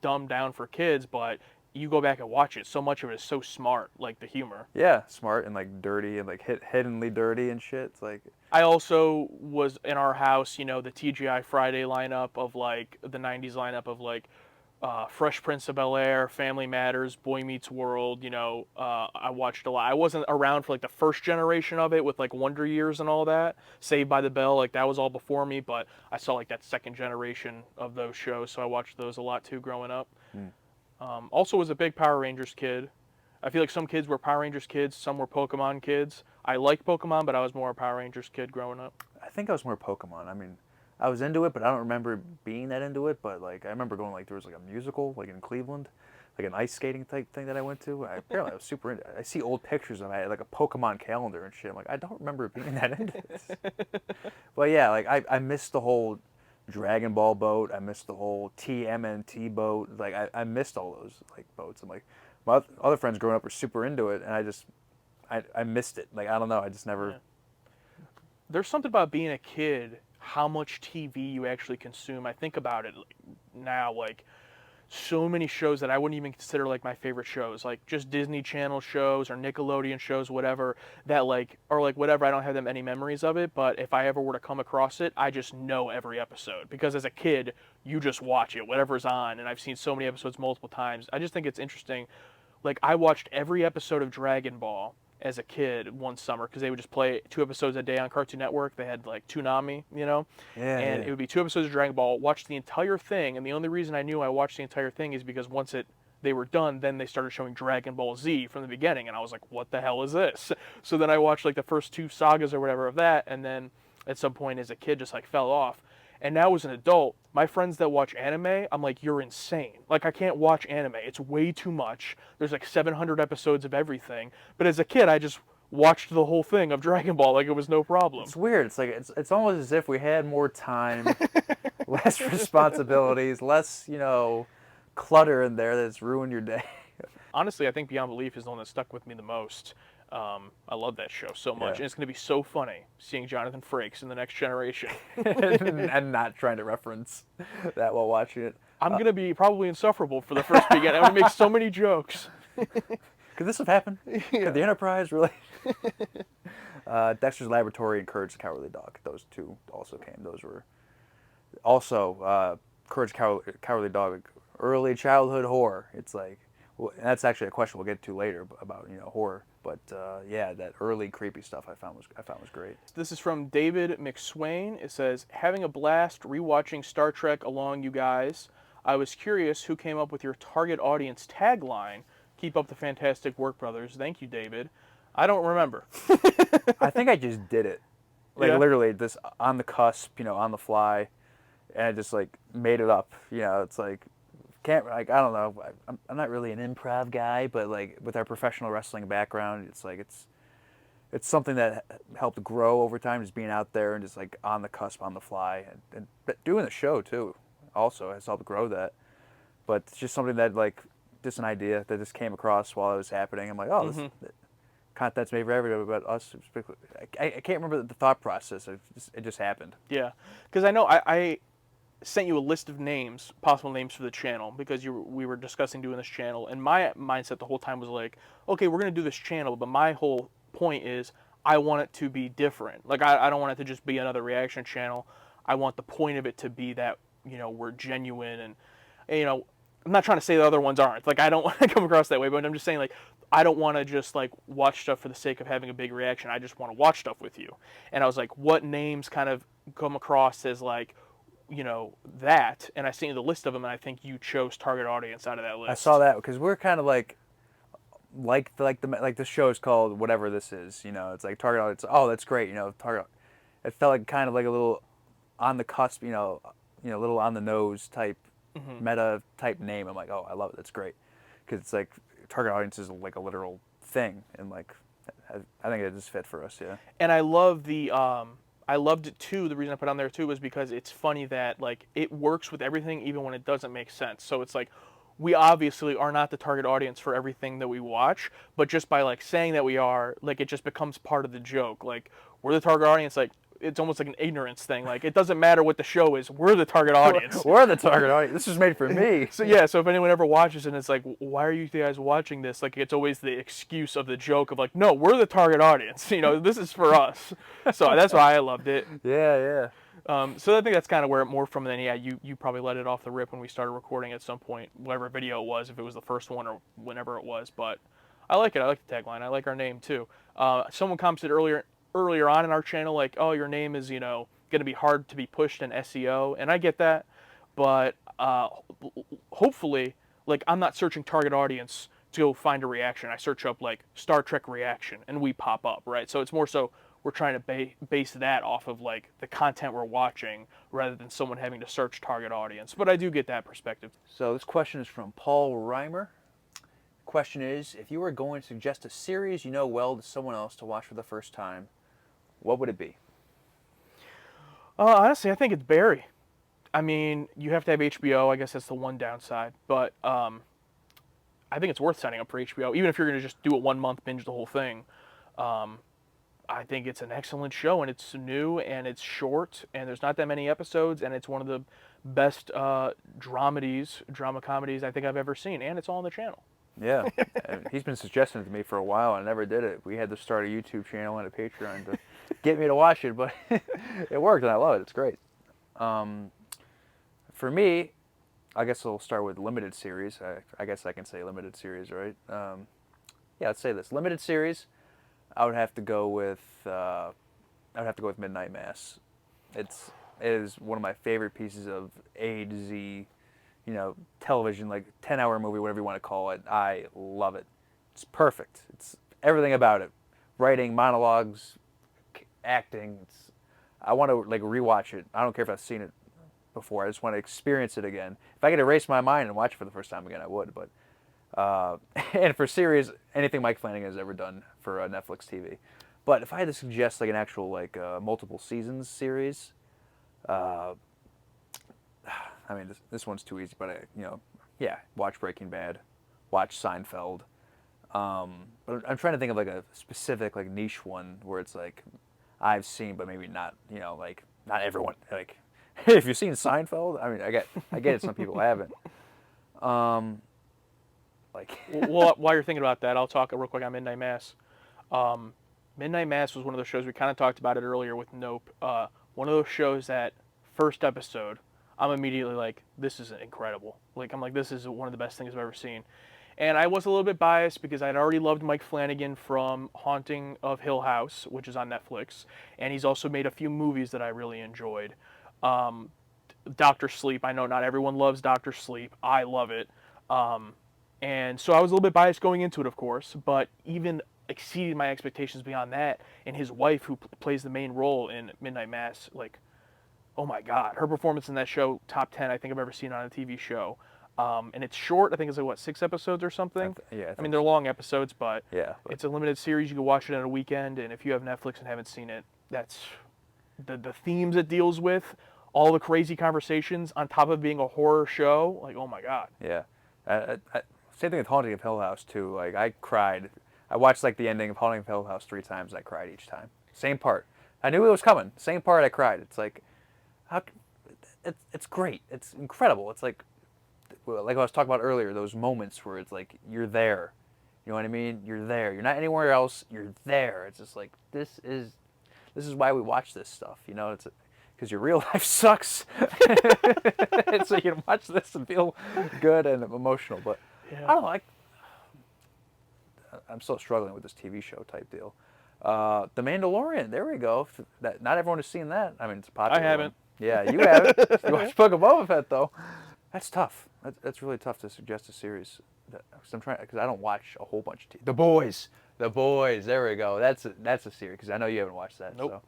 dumbed down for kids. But you go back and watch it, so much of it is so smart, like the humor. Yeah, smart and like dirty and like hiddenly dirty and shit. It's like I also was in our house, the TGI Friday lineup of like the 90s lineup of like Fresh Prince of Bel-Air, Family Matters, Boy Meets World. I watched a lot. I wasn't around for like the first generation of it with like Wonder Years and all that. Saved by the Bell, like that was all before me, but I saw like that second generation of those shows, so I watched those a lot too growing up. Also was a big Power Rangers kid. I feel like some kids were Power Rangers kids, some were Pokemon kids. I liked Pokemon, but I was more a Power Rangers kid growing up. I think I was more Pokemon. I mean, I was into it, but I don't remember being that into it. But like, I remember going like there was like a musical like in Cleveland, like an ice skating type thing that I went to. Apparently, I was super into it. I see old pictures of it, like a Pokemon calendar and shit. I'm like, I don't remember being that into this. But yeah, like I missed the whole Dragon Ball boat. I missed the whole TMNT boat. Like I missed all those like boats. I'm like, my other friends growing up were super into it, and I missed it. Like I don't know. I just never. Yeah. There's something about being a kid, how much TV you actually consume. I think about it now, like so many shows that I wouldn't even consider like my favorite shows, like just Disney Channel shows or Nickelodeon shows, whatever, that like, or like whatever, I don't have that many memories of it, but if I ever were to come across it, I just know every episode, because as a kid, you just watch it, whatever's on, and I've seen so many episodes multiple times. I just think it's interesting. Like, I watched every episode of Dragon Ball as a kid one summer, because they would just play 2 episodes a day on Cartoon Network. They had like Toonami, Yeah. and it would be 2 episodes of Dragon Ball. Watched the entire thing, and the only reason I knew I watched the entire thing is because once they were done, then they started showing Dragon Ball Z from the beginning, and I was like, what the hell is this? So then I watched like the first 2 sagas or whatever of that, and then at some point as a kid just like fell off. And now as an adult, my friends that watch anime, I'm like, you're insane. Like, I can't watch anime. It's way too much. There's like 700 episodes of everything. But as a kid, I just watched the whole thing of Dragon Ball like it was no problem. It's weird. It's like it's almost as if we had more time, less responsibilities, less clutter in there that's ruined your day. Honestly, I think Beyond Belief is the one that stuck with me the most. I love that show so much, and it's going to be so funny seeing Jonathan Frakes in The Next Generation. And not trying to reference that while watching it. I'm gonna be probably insufferable for the first weekend. I'm gonna make so many jokes. Could this have happened? Could the Enterprise really? Dexter's Laboratory and Courage the Cowardly Dog. Those two also came. Those were also Courage the Cowardly Dog. Early childhood horror. It's like, well, that's actually a question we'll get to later about horror. But yeah, that early creepy stuff I found was great. This is from David McSwain. It says, having a blast rewatching Star Trek along you guys. I was curious who came up with your target audience tagline. Keep up the fantastic work, brothers. Thank you, David. I don't remember. I think I just did it. Like literally this on the cusp, on the fly, and I just like made it up. It's like I don't know. I'm not really an improv guy, but like with our professional wrestling background, it's like it's something that helped grow over time, just being out there and just like on the cusp, on the fly, and doing the show too also has helped grow that. But it's just something that like just an idea that just came across while it was happening. I'm like, oh, this content's made for everybody, but us. I can't remember the thought process. It just happened. Yeah, because I know I sent you a list of names, possible names for the channel, because we were discussing doing this channel, and my mindset the whole time was like, okay, we're going to do this channel, but my whole point is I want it to be different. Like, I don't want it to just be another reaction channel. I want the point of it to be that, we're genuine, and, I'm not trying to say the other ones aren't. Like, I don't want to come across that way, but I'm just saying, like, I don't want to just, like, watch stuff for the sake of having a big reaction. I just want to watch stuff with you. And I was like, what names kind of come across as, like, that, and I seen the list of them, and I think you chose target audience out of that list. I saw that because we're kind of like the show is called whatever this is. It's like target audience. Oh, that's great. Target. It felt like kind of like a little on the cusp. Little on the nose type meta type name. I'm like, oh, I love it. That's great because it's like target audience is like a literal thing, and like I think it just fit for us. Yeah. And I love I loved it too. The reason I put it on there too was because it's funny that like it works with everything even when it doesn't make sense. So it's like we obviously are not the target audience for everything that we watch, but just by like saying that we are, like it just becomes part of the joke. Like we're the target audience, like it's almost like an ignorance thing. Like it doesn't matter what the show is, we're the target audience. We're the target audience. This is made for me. So yeah, so if anyone ever watches and it's like, why are you guys watching this? Like it's always the excuse of the joke of like, no, we're the target audience. This is for us. So that's why I loved it. Yeah. So I think that's kind of where it more from. Then yeah, you probably let it off the rip when we started recording at some point, whatever video it was, if it was the first one or whenever it was. But I like it. I like the tagline. I like our name too. Someone commented earlier on in our channel, like, oh, your name is, going to be hard to be pushed in SEO. And I get that, but hopefully, like, I'm not searching target audience to go find a reaction. I search up, like, Star Trek reaction, and we pop up, right? So it's more so we're trying to base that off of, like, the content we're watching rather than someone having to search target audience. But I do get that perspective. So this question is from Paul Reimer. Question is, if you were going to suggest a series you know well to someone else to watch for the first time, what would it be? Honestly, I think it's Barry. I mean, you have to have HBO. I guess that's the one downside. But I think it's worth signing up for HBO. Even if you're going to just do a 1 month binge the whole thing. I think it's an excellent show, and it's new, and it's short, and there's not that many episodes, and it's one of the best drama comedies I think I've ever seen, and it's all on the channel. Yeah, he's been suggesting it to me for a while. I never did it. We had to start a YouTube channel and a Patreon to get me to watch it, but it worked, and I love it. It's great. For me, I guess we'll start with limited series. I guess I can say limited series, right? Yeah, let's say this limited series. I would have to go with Midnight Mass. It is one of my favorite pieces of A to Z. Television, like 10-hour movie, whatever you want to call it. I love it. It's perfect. It's everything about it. Writing, monologues, acting. I want to like rewatch it. I don't care if I've seen it before. I just want to experience it again. If I could erase my mind and watch it for the first time again, I would. But and for series, anything Mike Flanagan has ever done for Netflix TV. But if I had to suggest like an actual like multiple seasons series, I mean, this one's too easy, but watch Breaking Bad, watch Seinfeld. But I'm trying to think of like a specific like niche one where it's like I've seen, but maybe not. Like not everyone like If you've seen Seinfeld, I mean, I get it. Some people haven't. Like, Well, while you're thinking about that, I'll talk real quick on Midnight Mass. Um, Midnight Mass was one of those shows we kind of talked about it earlier with Nope. One of those shows that first episode, I'm immediately like, this is incredible. Like I'm like, this is one of the best things I've ever seen. And I was a little bit biased because I'd already loved Mike Flanagan from Haunting of Hill House, which is on Netflix, and he's also made a few movies that I really enjoyed. Um, Doctor Sleep. I know not everyone loves Doctor Sleep. I love it. Um, and so I was a little bit biased going into it, of course, but even exceeded my expectations beyond that. And his wife, who plays the main role in Midnight Mass, like, oh my God, her performance in that show, top 10 I think I've ever seen on a TV show. And it's short. I think it's like, what, 6 episodes or something? I mean, they're long episodes, but it's a limited series. You can watch it in a weekend. And if you have Netflix and haven't seen it, that's the themes it deals with, all the crazy conversations on top of being a horror show. Like, oh my God. yeah. Same thing with Haunting of Hill House too. Like I cried. I watched like the ending of Haunting of Hill House 3 times. And I cried each time. Same part. I knew it was coming. Same part. I cried. It's like, it's great. It's incredible. It's like I was talking about earlier. Those moments where it's like you're there. You know what I mean? You're there. You're not anywhere else. You're there. It's just like this is why we watch this stuff. You know, it's because your real life sucks. And so you can watch this and feel good and emotional. But Yeah. I don't know. I'm still struggling with this TV show type deal. The Mandalorian. There we go. Not everyone has seen that. I mean, it's a popular. I haven't. One. Yeah, you haven't. You watched Book of Boba Fett though. That's tough. That's really tough to suggest a series. Because I don't watch a whole bunch of TV. The Boys. There we go. That's a series because I know you haven't watched that. Nope. So.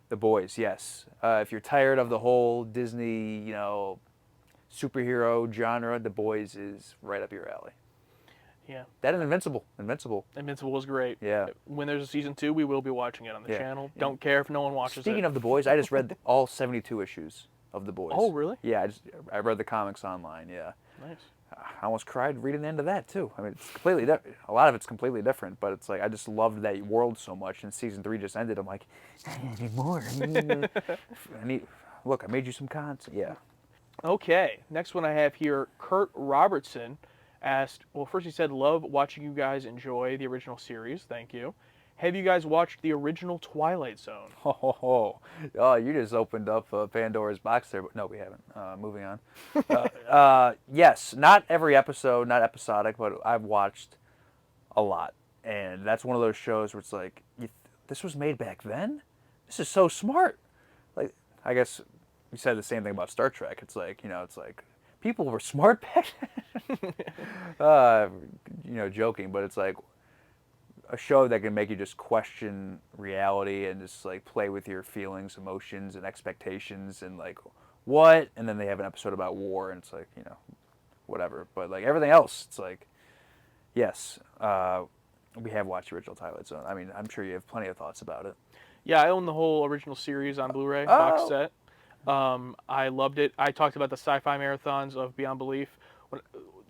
The Boys. Yes. If you're tired of the whole Disney, superhero genre, The Boys is right up your alley. Yeah. That and Invincible. Invincible was great. Yeah. When there's a season 2, we will be watching it on the channel. Don't care if no one watches Speaking it. of The Boys, I just read all 72 issues of The Boys. Oh, really? Yeah, I read the comics online. Yeah. Nice. I almost cried reading the end of that too. I mean, it's completely a lot of it's completely different, but it's like I just loved that world so much. And season 3 just ended. I'm like, I need more. Look, I made you some content. Yeah. Okay. Next one I have here, Kurt Robertson asked, well, first he said, love watching you guys enjoy the original series. Thank you. Have you guys watched the original Twilight Zone? Oh, you just opened up Pandora's box there. But no, we haven't. Moving on. Yes, not every episode, not episodic, but I've watched a lot. And that's one of those shows where it's like, this was made back then? This is so smart. Like, I guess you said the same thing about Star Trek. It's like, it's like, people were smart back then. Joking, but it's like, a show that can make you just question reality and just like play with your feelings, emotions, and expectations, and like what? And then they have an episode about war, and it's like whatever. But like everything else, it's like yes, we have watched the original Twilight Zone. I mean, I'm sure you have plenty of thoughts about it. Yeah, I own the whole original series on Blu-ray box set. I loved it. I talked about the sci-fi marathons of Beyond Belief.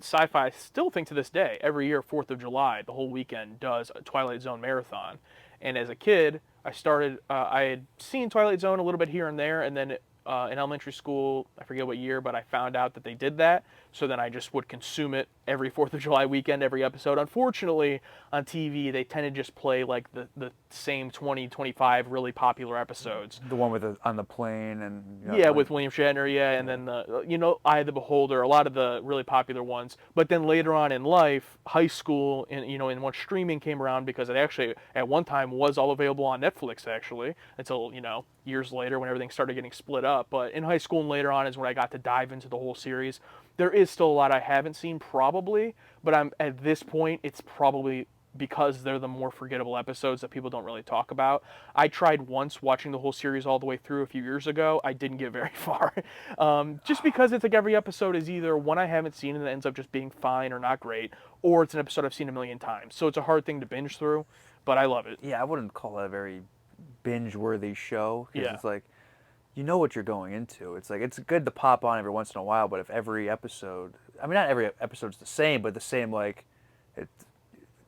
Sci-fi, I still think to this day, every year, 4th of July, the whole weekend, does a Twilight Zone marathon. And as a kid, I had seen Twilight Zone a little bit here and there, and then in elementary school, I forget what year, but I found out that they did that. So then I just would consume it every 4th of July weekend, every episode. Unfortunately, on TV, they tend to just play like the same 20, 25 really popular episodes. The one with on the plane and with William Shatner, and then the Eye of the Beholder, a lot of the really popular ones. But then later on in life, high school, and when streaming came around, because it actually at one time was all available on Netflix actually, until years later when everything started getting split up. But in high school and later on is when I got to dive into the whole series. There is still a lot I haven't seen probably, but at this point it's probably because they're the more forgettable episodes that people don't really talk about. I tried once watching the whole series all the way through a few years ago. I didn't get very far. Just because it's like every episode is either one I haven't seen and it ends up just being fine or not great, or it's an episode I've seen a million times. So it's a hard thing to binge through, but I love it. Yeah, I wouldn't call that a very binge-worthy show. Yeah. It's like, you know what you're going into. It's like, it's good to pop on every once in a while, but if every episode, I mean, not every episode's the same, but the same, like,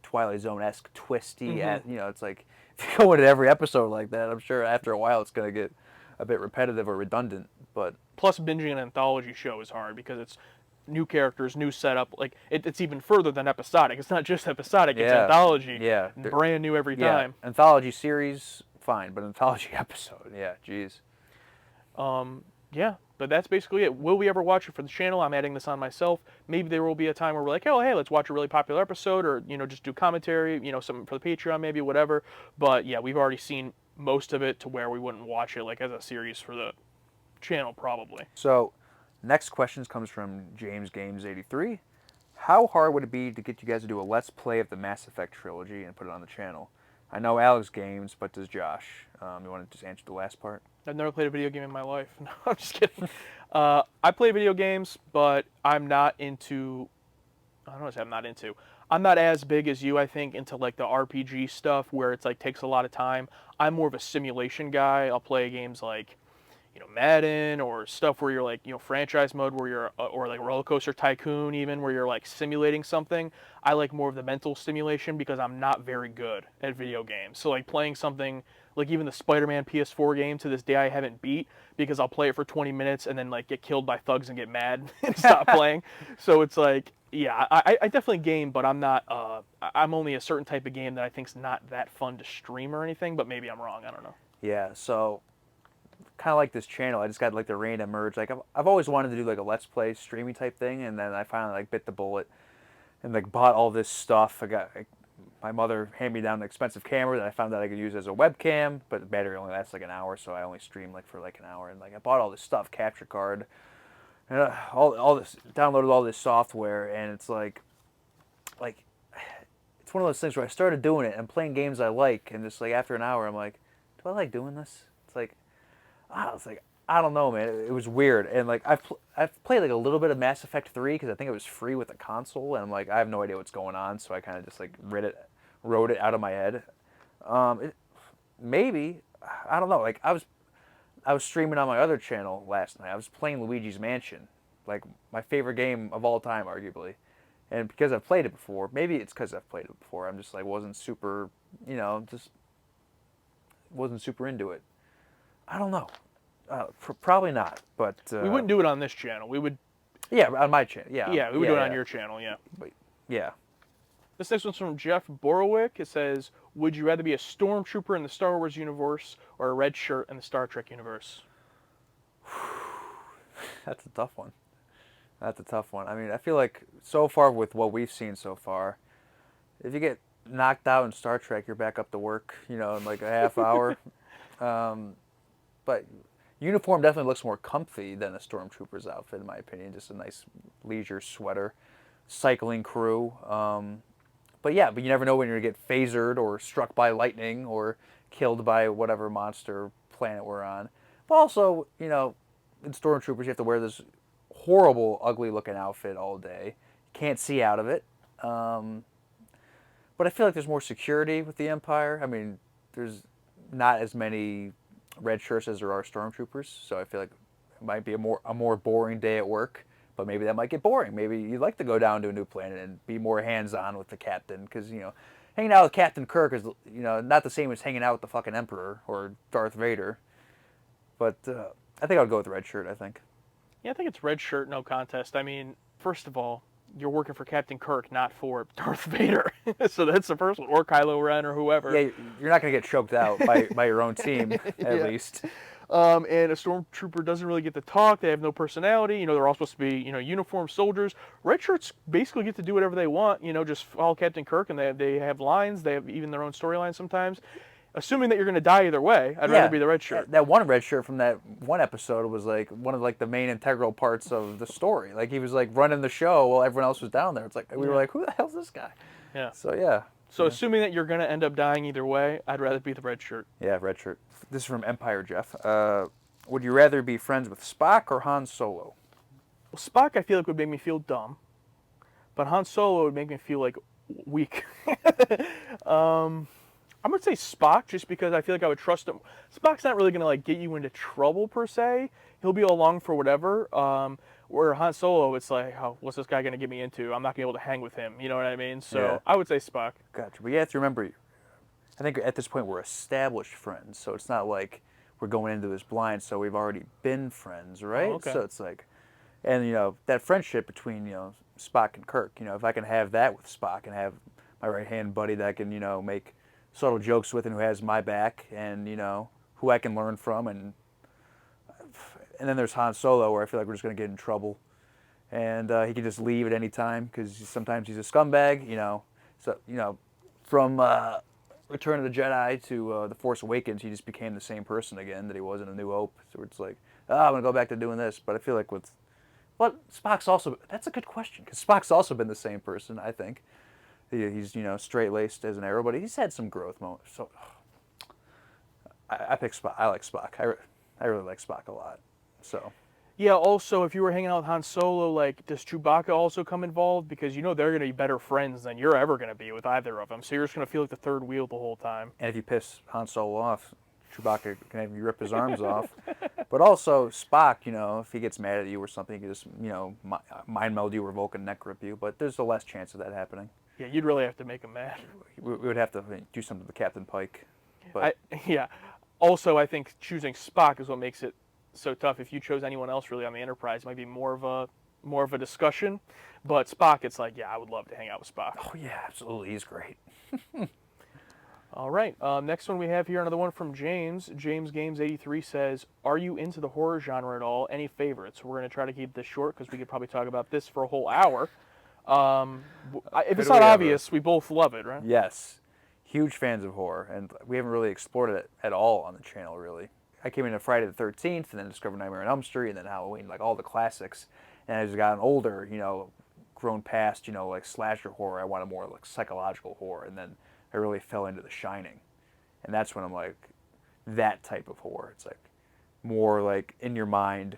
Twilight Zone-esque twisty, it's like, if you go into every episode like that, I'm sure after a while it's going to get a bit repetitive or redundant. But Plus, binging an anthology show is hard because it's new characters, new setup. Like it's even further than episodic. It's not just episodic; it's yeah, anthology, yeah, brand new every yeah, time. anthology series, fine, but anthology episode, yeah, jeez. Yeah, but that's basically it. Will we ever watch it for the channel? I'm adding this on myself. Maybe there will be a time where we're like, oh, hey, let's watch a really popular episode, or just do commentary, something for the Patreon, maybe whatever. But yeah, we've already seen most of it to where we wouldn't watch it like as a series for the channel, probably. So, next question comes from James Games 83. How hard would it be to get you guys to do a Let's Play of the Mass Effect trilogy and put it on the channel? I know Alex games, but does Josh? You want to just answer the last part? I've never played a video game in my life. No, I'm just kidding. I play video games, but I'm not into. I don't want to say I'm not into. I'm not as big as you, I think, into like the RPG stuff where it's like takes a lot of time. I'm more of a simulation guy. I'll play games like Madden or stuff where you're like, franchise mode where you're, or like Roller Coaster Tycoon even, where you're like simulating something. I like more of the mental stimulation because I'm not very good at video games. So like playing something like even the Spider-Man PS4 game to this day I haven't beat because I'll play it for 20 minutes and then like get killed by thugs and get mad and stop playing. So it's like, yeah, I definitely game, but I'm not, I'm only a certain type of game that I think's not that fun to stream or anything, but maybe I'm wrong. I don't know. Yeah, so kind of like this channel, I just got like the random urge. Like I've always wanted to do like a Let's Play streaming type thing, and then I finally like bit the bullet and like bought all this stuff. My mother handed me down an expensive camera that I found that I could use as a webcam, but the battery only lasts like an hour, so I only stream like for like an hour. And like I bought all this stuff, capture card, and all this, downloaded all this software, and it's like it's one of those things where I started doing it and playing games I like, and just like after an hour, I'm like, do I like doing this? It's like I don't know, man. It was weird, and like I've played like a little bit of Mass Effect 3 because I think it was free with the console, and I'm like I have no idea what's going on, so I kind of just like wrote it out of my head. Maybe I don't know. Like I was streaming on my other channel last night. I was playing Luigi's Mansion, like my favorite game of all time, arguably, and because I've played it before, maybe it's because I've played it before. I'm just like wasn't super, just wasn't super into it. I don't know. Probably not, but We wouldn't do it on this channel. We would. Yeah, on my channel. Yeah. Yeah, we would do it on your channel. Yeah. But, yeah. This next one's from Jeff Borowick. It says, "Would you rather be a stormtrooper in the Star Wars universe or a red shirt in the Star Trek universe?" That's a tough one. That's a tough one. I mean, I feel like so far with what we've seen so far, if you get knocked out in Star Trek, you're back up to work, in like a half hour. But uniform definitely looks more comfy than a stormtrooper's outfit, in my opinion. Just a nice leisure sweater, cycling crew. But you never know when you're gonna get phasered or struck by lightning or killed by whatever monster planet we're on. But also, in stormtroopers you have to wear this horrible, ugly-looking outfit all day. You can't see out of it. But I feel like there's more security with the Empire. I mean, there's not as many red shirts as there are stormtroopers, so I feel like it might be a more boring day at work. But maybe that might get boring. Maybe you'd like to go down to a new planet and be more hands-on with the captain, because hanging out with Captain Kirk is not the same as hanging out with the fucking Emperor or Darth Vader. But I think I would go with the red shirt. I think. Yeah, I think it's red shirt, no contest. I mean, first of all, you're working for Captain Kirk, not for Darth Vader. So that's the first one, or Kylo Ren, or whoever. Yeah, you're not going to get choked out by your own team, at least. And a stormtrooper doesn't really get to talk. They have no personality. They're all supposed to be, uniformed soldiers. Red shirts basically get to do whatever they want. Just follow Captain Kirk, and they have lines. They have even their own storylines sometimes. Assuming that you're going to die either way, I'd rather be the red shirt. That one red shirt from that one episode was like one of like the main integral parts of the story. Like he was like running the show while everyone else was down there. It's like we were like, who the hell's this guy? Yeah. So yeah. So assuming that you're going to end up dying either way, I'd rather be the red shirt. Yeah, red shirt. This is from Empire Jeff. Would you rather be friends with Spock or Han Solo? Well, Spock I feel like would make me feel dumb, but Han Solo would make me feel like weak. I'm going to say Spock just because I feel like I would trust him. Spock's not really going to like get you into trouble per se. He'll be along for whatever. Where Han Solo, it's like, oh, what's this guy going to get me into? I'm not going to be able to hang with him. You know what I mean? So yeah. I would say Spock. Gotcha. But you have to remember, I think at this point we're established friends. So it's not like we're going into this blind, so we've already been friends, right? Oh, okay. So it's like, and that friendship between Spock and Kirk. If I can have that with Spock and have my right hand buddy that I can make subtle jokes with and who has my back and who I can learn from, and then there's Han Solo where I feel like we're just gonna get in trouble, and he can just leave at any time because sometimes he's a scumbag. So from Return of the Jedi to The Force Awakens, he just became the same person again that he was in A New Hope. So it's like, I'm gonna go back to doing this. But I feel like Spock's also, that's a good question because Spock's also been the same person. I think he's straight laced as an arrow, but he's had some growth moments. So I pick Spock. I like Spock. I really like Spock a lot. So. Yeah, also, if you were hanging out with Han Solo, like, does Chewbacca also come involved? Because they're going to be better friends than you're ever going to be with either of them. So you're just going to feel like the third wheel the whole time. And if you piss Han Solo off, Chewbacca can have you rip his arms off. But also, Spock, if he gets mad at you or something, he can just, mind meld you or Vulcan neck rip you. But there's a less chance of that happening. Yeah, you'd really have to make him mad. We would have to do something to Captain Pike. But yeah. Also, I think choosing Spock is what makes it so tough. If you chose anyone else really on the Enterprise, it might be more of a discussion. But Spock, it's like, yeah, I would love to hang out with Spock. Oh yeah, absolutely, he's great. All right, next one we have here, another one from James. James Games 83 says, "Are you into the horror genre at all? Any favorites?" We're going to try to keep this short because we could probably talk about this for a whole hour. If it's not obvious, we both love it, right? Yes, huge fans of horror, and we haven't really explored it at all on the channel, really. I came into Friday the 13th, and then discovered Nightmare on Elm Street, and then Halloween, like all the classics. And as I've gotten older, grown past, like slasher horror, I wanted more like psychological horror, and then I really fell into The Shining. And that's when I'm like, that type of horror. It's like more like in your mind,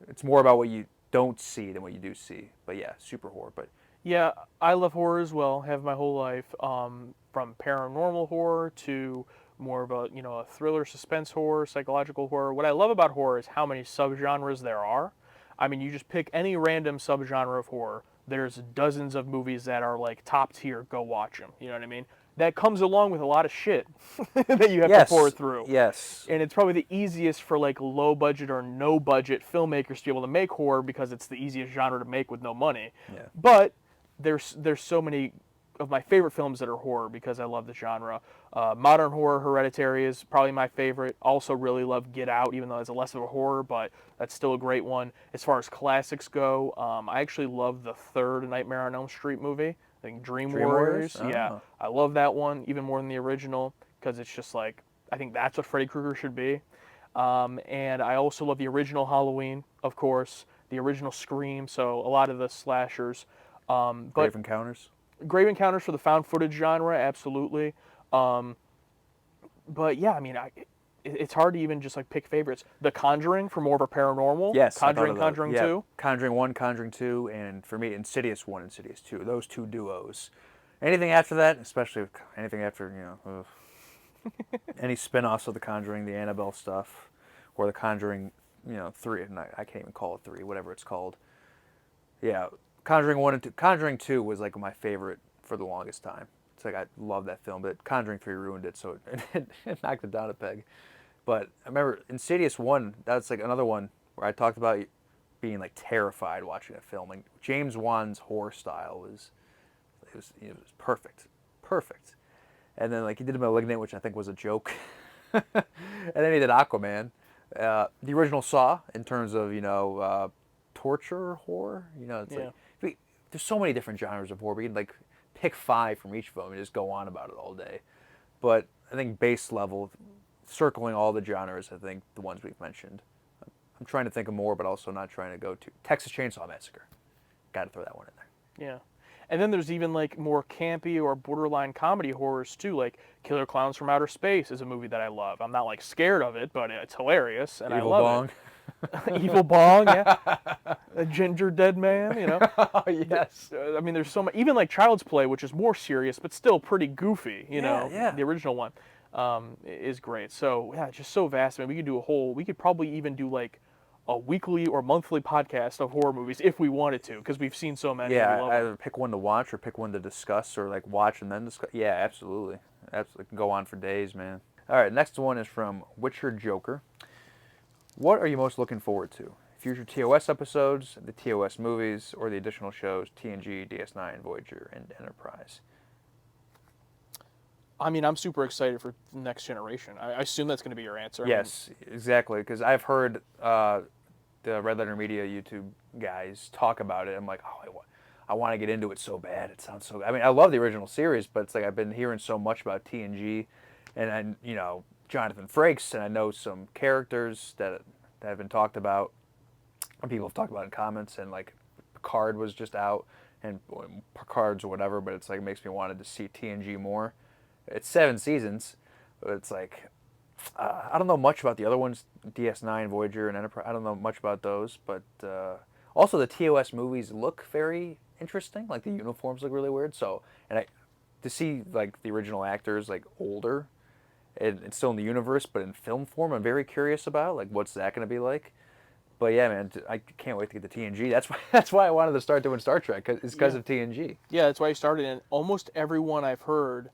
it's more about what you don't see than what you do see. But yeah, super horror. But yeah, I love horror as well, have my whole life, from paranormal horror to more of a thriller, suspense horror, psychological horror. What I love about horror is how many subgenres there are. I mean, you just pick any random subgenre of horror. There's dozens of movies that are like top tier. Go watch them. You know what I mean? That comes along with a lot of shit that you have to pour through. Yes. And it's probably the easiest for like low budget or no budget filmmakers to be able to make horror because it's the easiest genre to make with no money. Yeah. But there's so many of my favorite films that are horror because I love the genre. Modern horror, Hereditary is probably my favorite. Also really love Get Out, even though it's less of a horror, but that's still a great one. As far as classics go, I actually love the third Nightmare on Elm Street movie. I think Dream Warriors. Oh. Yeah, I love that one even more than the original because it's just like, I think that's what Freddy Krueger should be. And I also love the original Halloween, of course, the original Scream, so a lot of the slashers. Grave Encounters. Grave Encounters for the found footage genre, absolutely. But yeah, I mean, it's hard to even just like pick favorites. The Conjuring for more of a paranormal. Yes, Conjuring 2. Conjuring 1, Conjuring 2, and for me, Insidious 1, Insidious 2. Those two duos. Anything after that, especially anything after, any spin-offs of The Conjuring, the Annabelle stuff, or The Conjuring, 3, and I can't even call it 3, whatever it's called. Yeah, Conjuring 1 and 2. Conjuring 2 was like my favorite for the longest time. It's like I love that film, but Conjuring 3 ruined it, so it knocked it down a peg. But I remember Insidious 1, that's like another one where I talked about being like terrified watching a film. Like James Wan's horror style was perfect. Perfect. And then like he did Malignant, which I think was a joke. And then he did Aquaman. The original Saw, in terms of, torture horror, it's like there's so many different genres of horror. We can like pick 5 from each of them and just go on about it all day. But I think base level, circling all the genres, I think the ones we've mentioned. I'm trying to think of more, but also not trying to go to Texas Chainsaw Massacre. Got to throw that one in there. Yeah. And then there's even like more campy or borderline comedy horrors too, like Killer Clowns from Outer Space is a movie that I love. I'm not like scared of it, but it's hilarious and Evil I love Bong. it. Evil Bong, yeah. A ginger dead man, Oh, yes. I mean, there's so much, even like Child's Play, which is more serious, but still pretty goofy, Yeah. The original one is great. So, yeah, it's just so vast. I mean, we could probably even do like a weekly or monthly podcast of horror movies if we wanted to, because we've seen so many. Yeah, and we love them. either pick one to watch or pick one to discuss, or like watch and then discuss. Yeah, absolutely. Absolutely. Can go on for days, man. All right, next one is from Witcher Joker. What are you most looking forward to? Future TOS episodes, the TOS movies, or the additional shows TNG, DS9, Voyager, and Enterprise? I mean, I'm super excited for the Next Generation. I assume that's going to be your answer. Yes, exactly. Because I've heard the Red Letter Media YouTube guys talk about it. I'm like, oh, I want to get into it so bad. It sounds so. I mean, I love the original series, but it's like I've been hearing so much about TNG, and Jonathan Frakes, and I know some characters that have been talked about, and people have talked about in comments, and like Picard was just out, and Picard's or whatever. But it's like it makes me wanted to see TNG more. It's 7 seasons, but it's like I don't know much about the other ones, DS9, Voyager, and Enterprise. I don't know much about those, but also the TOS movies look very interesting. Like the uniforms look really weird. So, to see like the original actors like older, and it's still in the universe, but in film form, I'm very curious about like what's that going to be like. But yeah, man, I can't wait to get to TNG. That's why I wanted to start doing Star Trek. It's because of TNG. Yeah, that's why I started. And almost everyone I've heard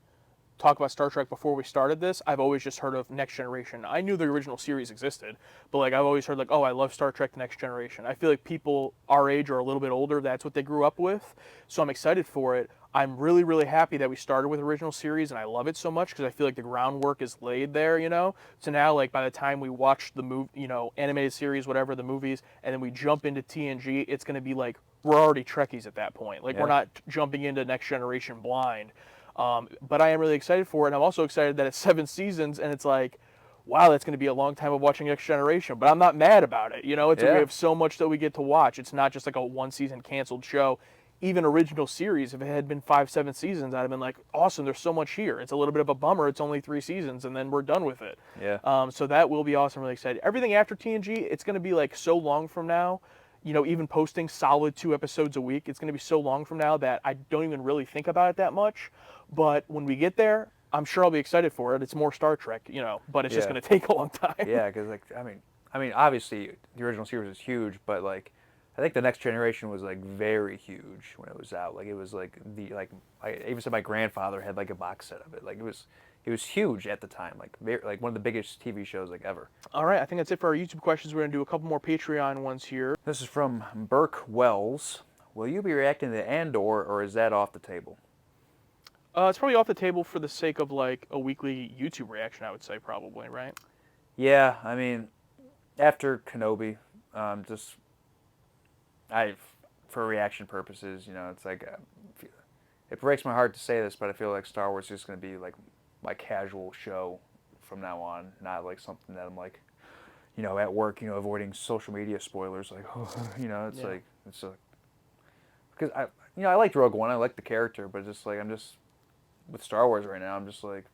talk about Star Trek before we started this, I've always just heard of Next Generation. I knew the original series existed, but like I've always heard like, oh, I love Star Trek Next Generation. I feel like people our age or a little bit older, that's what they grew up with. So I'm excited for it. I'm really, really happy that we started with original series, and I love it so much because I feel like the groundwork is laid there, you know. So now, like by the time we watch the animated series, whatever the movies, and then we jump into TNG, it's going to be like we're already Trekkies at that point. Like we're not jumping into Next Generation blind. But I am really excited for it, and I'm also excited that it's 7 seasons, and it's like, wow, that's going to be a long time of watching Next Generation. But I'm not mad about it. You know, we have so much that we get to watch. It's not just like a 1-season canceled show. Even original series, if it had been 5, 7 seasons, I'd have been like, awesome, there's so much here. It's a little bit of a bummer. It's only 3 seasons, and then we're done with it. Yeah. So that will be awesome. Really excited. Everything after TNG, it's going to be like so long from now. You know, even posting solid 2 episodes a week, it's going to be so long from now that I don't even really think about it that much. But when we get there, I'm sure I'll be excited for it. It's more Star Trek, you know, but it's just going to take a long time. Yeah, because like I mean, obviously the original series is huge, but like I think the Next Generation was like very huge when it was out. Like it was like I even said my grandfather had like a box set of it. Like it was huge at the time. Like one of the biggest TV shows like ever. All right, I think that's it for our YouTube questions. We're going to do a couple more Patreon ones here. This is from Burke Wells. Will you be reacting to Andor, or is that off the table? It's probably off the table for the sake of like a weekly YouTube reaction, I would say, probably, right? Yeah, I mean, after Kenobi, for reaction purposes, you know, it's like it breaks my heart to say this, but I feel like Star Wars is just going to be like my casual show from now on, not like something that I'm like, you know, at work, you know, avoiding social media spoilers, like, you know, it's like because I liked Rogue One, I liked the character, but just like I'm just with Star Wars right now, I'm just like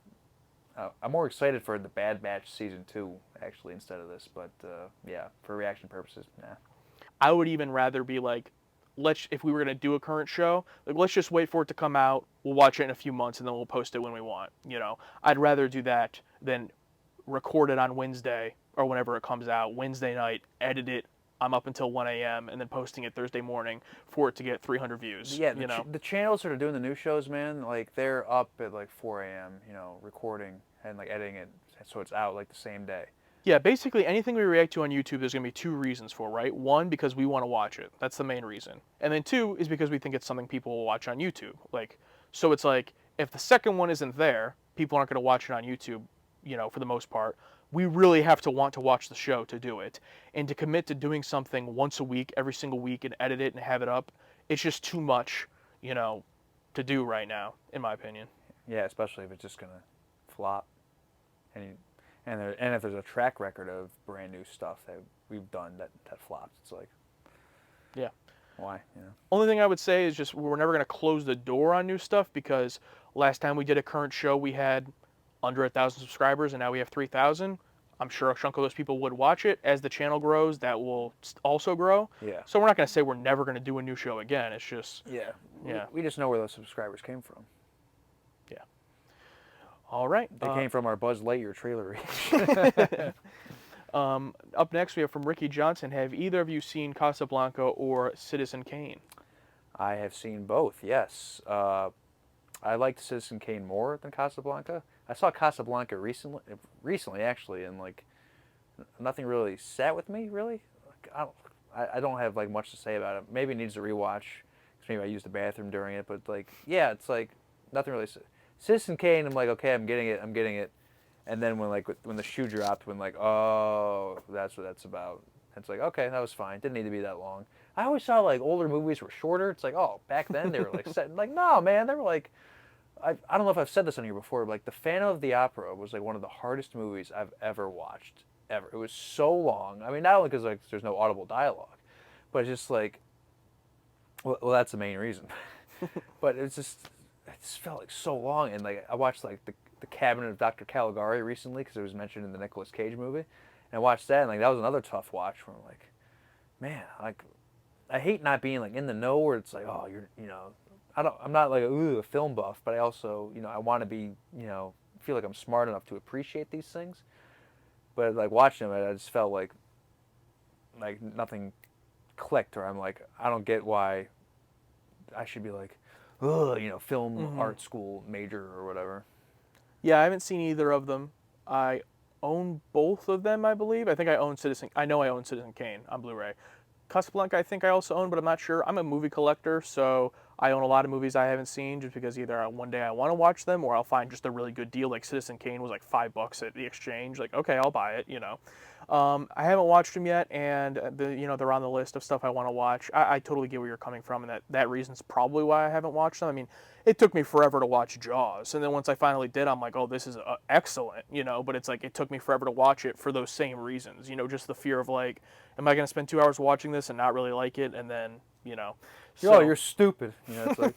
I'm more excited for the Bad Batch season 2 actually instead of this, but yeah, for reaction purposes, nah. I would even rather be like, if we were going to do a current show, like let's just wait for it to come out. We'll watch it in a few months and then we'll post it when we want. You know, I'd rather do that than record it on Wednesday or whenever it comes out, Wednesday night, edit it. I'm up until 1 a.m. and then posting it Thursday morning for it to get 300 views. Yeah, the channels that are doing the new shows, man, like they're up at like 4 a.m., you know, recording and like editing it so it's out like the same day. Yeah, basically anything we react to on YouTube, there's going to be 2 reasons for, right? 1, because we want to watch it. That's the main reason. And then 2 is because we think it's something people will watch on YouTube. Like, so it's like, if the second one isn't there, people aren't going to watch it on YouTube, you know, for the most part. We really have to want to watch the show to do it. And to commit to doing something once a week, every single week, and edit it and have it up, it's just too much, you know, to do right now, in my opinion. Yeah, especially if it's just going to flop. And if there's a track record of brand new stuff that we've done that flops, it's like, yeah, why? You know. Only thing I would say is just we're never going to close the door on new stuff because last time we did a current show, we had under 1,000 subscribers, and now we have 3,000. I'm sure a chunk of those people would watch it. As the channel grows, that will also grow. Yeah. So we're not going to say we're never going to do a new show again. It's just yeah. We just know where those subscribers came from. Yeah. All right. They came from our Buzz Lightyear trailer reaction. Up next, we have from Ricky Johnson. Have either of you seen Casablanca or Citizen Kane? I have seen both, yes. I liked Citizen Kane more than Casablanca. I saw Casablanca recently actually, and like nothing really sat with me really. Like, I don't have like much to say about it. Maybe it needs a rewatch. 'Cause maybe I used the bathroom during it, but like yeah, it's like nothing really. Citizen Kane, I'm like okay, I'm getting it. And then when the shoe dropped, when like oh that's what that's about. It's like okay, that was fine. Didn't need to be that long. I always saw like older movies were shorter. It's like oh back then they were like set like no man they were like I don't know if I've said this on here before, but like the Phantom of the Opera was like one of the hardest movies I've ever watched ever. It was so long. I mean, not only because like there's no audible dialogue, but it's just like, well that's the main reason. But it just felt like so long. And like I watched like the Cabinet of Dr. Caligari recently because it was mentioned in the Nicolas Cage movie, and I watched that and like that was another tough watch where I'm like, man, like I hate not being like in the know where it's like, oh, I'm not like a film buff, but I also, I want to be, feel like I'm smart enough to appreciate these things. But like watching them, I just felt like nothing clicked, or I'm like, I don't get why I should be like, film art school major or whatever. Yeah, I haven't seen either of them. I own both of them, I believe. I know I own Citizen Kane on Blu-ray. Casablanca, I think I also own, but I'm not sure. I'm a movie collector, so I own a lot of movies I haven't seen just because either one day I want to watch them or I'll find just a really good deal. Like Citizen Kane was like $5 at the exchange. Like, okay, I'll buy it. I haven't watched them yet, and they're on the list of stuff I want to watch. I totally get where you're coming from, and that reason's probably why I haven't watched them. I mean, it took me forever to watch Jaws, and then once I finally did, I'm like, oh, this is excellent, But it's like it took me forever to watch it for those same reasons, just the fear of like, am I going to spend 2 hours watching this and not really like it, and then, Oh, you're stupid. It's like.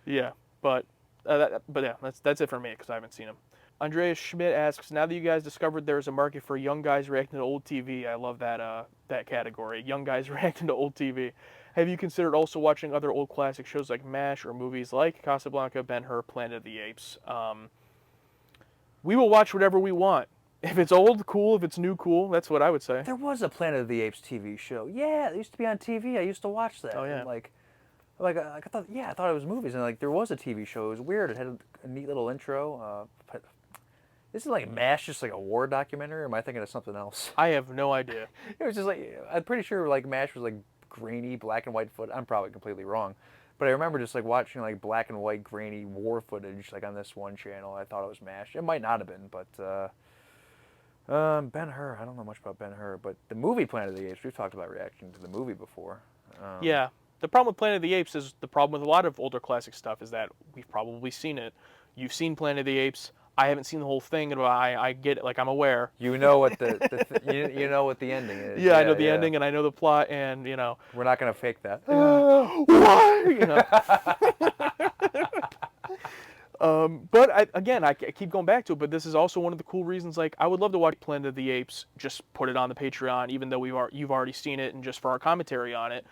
Yeah, but yeah, that's it for me because I haven't seen them. Andreas Schmidt asks, now that you guys discovered there's a market for young guys reacting to old TV, I love that category, young guys reacting to old TV. Have you considered also watching other old classic shows like MASH or movies like Casablanca, Ben-Hur, Planet of the Apes? We will watch whatever we want. If it's old, cool. If it's new, cool. That's what I would say. There was a Planet of the Apes TV show. Yeah, it used to be on TV. I used to watch that. Oh yeah. And I thought it was movies, and like there was a TV show. It was weird. It had a neat little intro. Isn't like MASH just like a war documentary? Or am I thinking of something else? I have no idea. It was just like I'm pretty sure like MASH was like grainy black and white footage. I'm probably completely wrong, but I remember just like watching like black and white grainy war footage like on this one channel. I thought it was MASH. It might not have been, but Ben-Hur. I don't know much about Ben-Hur, but the movie Planet of the Apes. We've talked about reacting to the movie before. Yeah. The problem with Planet of the Apes is the problem with a lot of older classic stuff is that we've probably seen it. You've seen Planet of the Apes. I haven't seen the whole thing, but I get it. Like I'm aware. You know what you know what the ending is. Yeah, I know the ending and I know the plot, and we're not gonna fake that. Why? But I keep going back to it. But this is also one of the cool reasons. Like I would love to watch Planet of the Apes. Just put it on the Patreon, even though you've already seen it, and just for our commentary on it.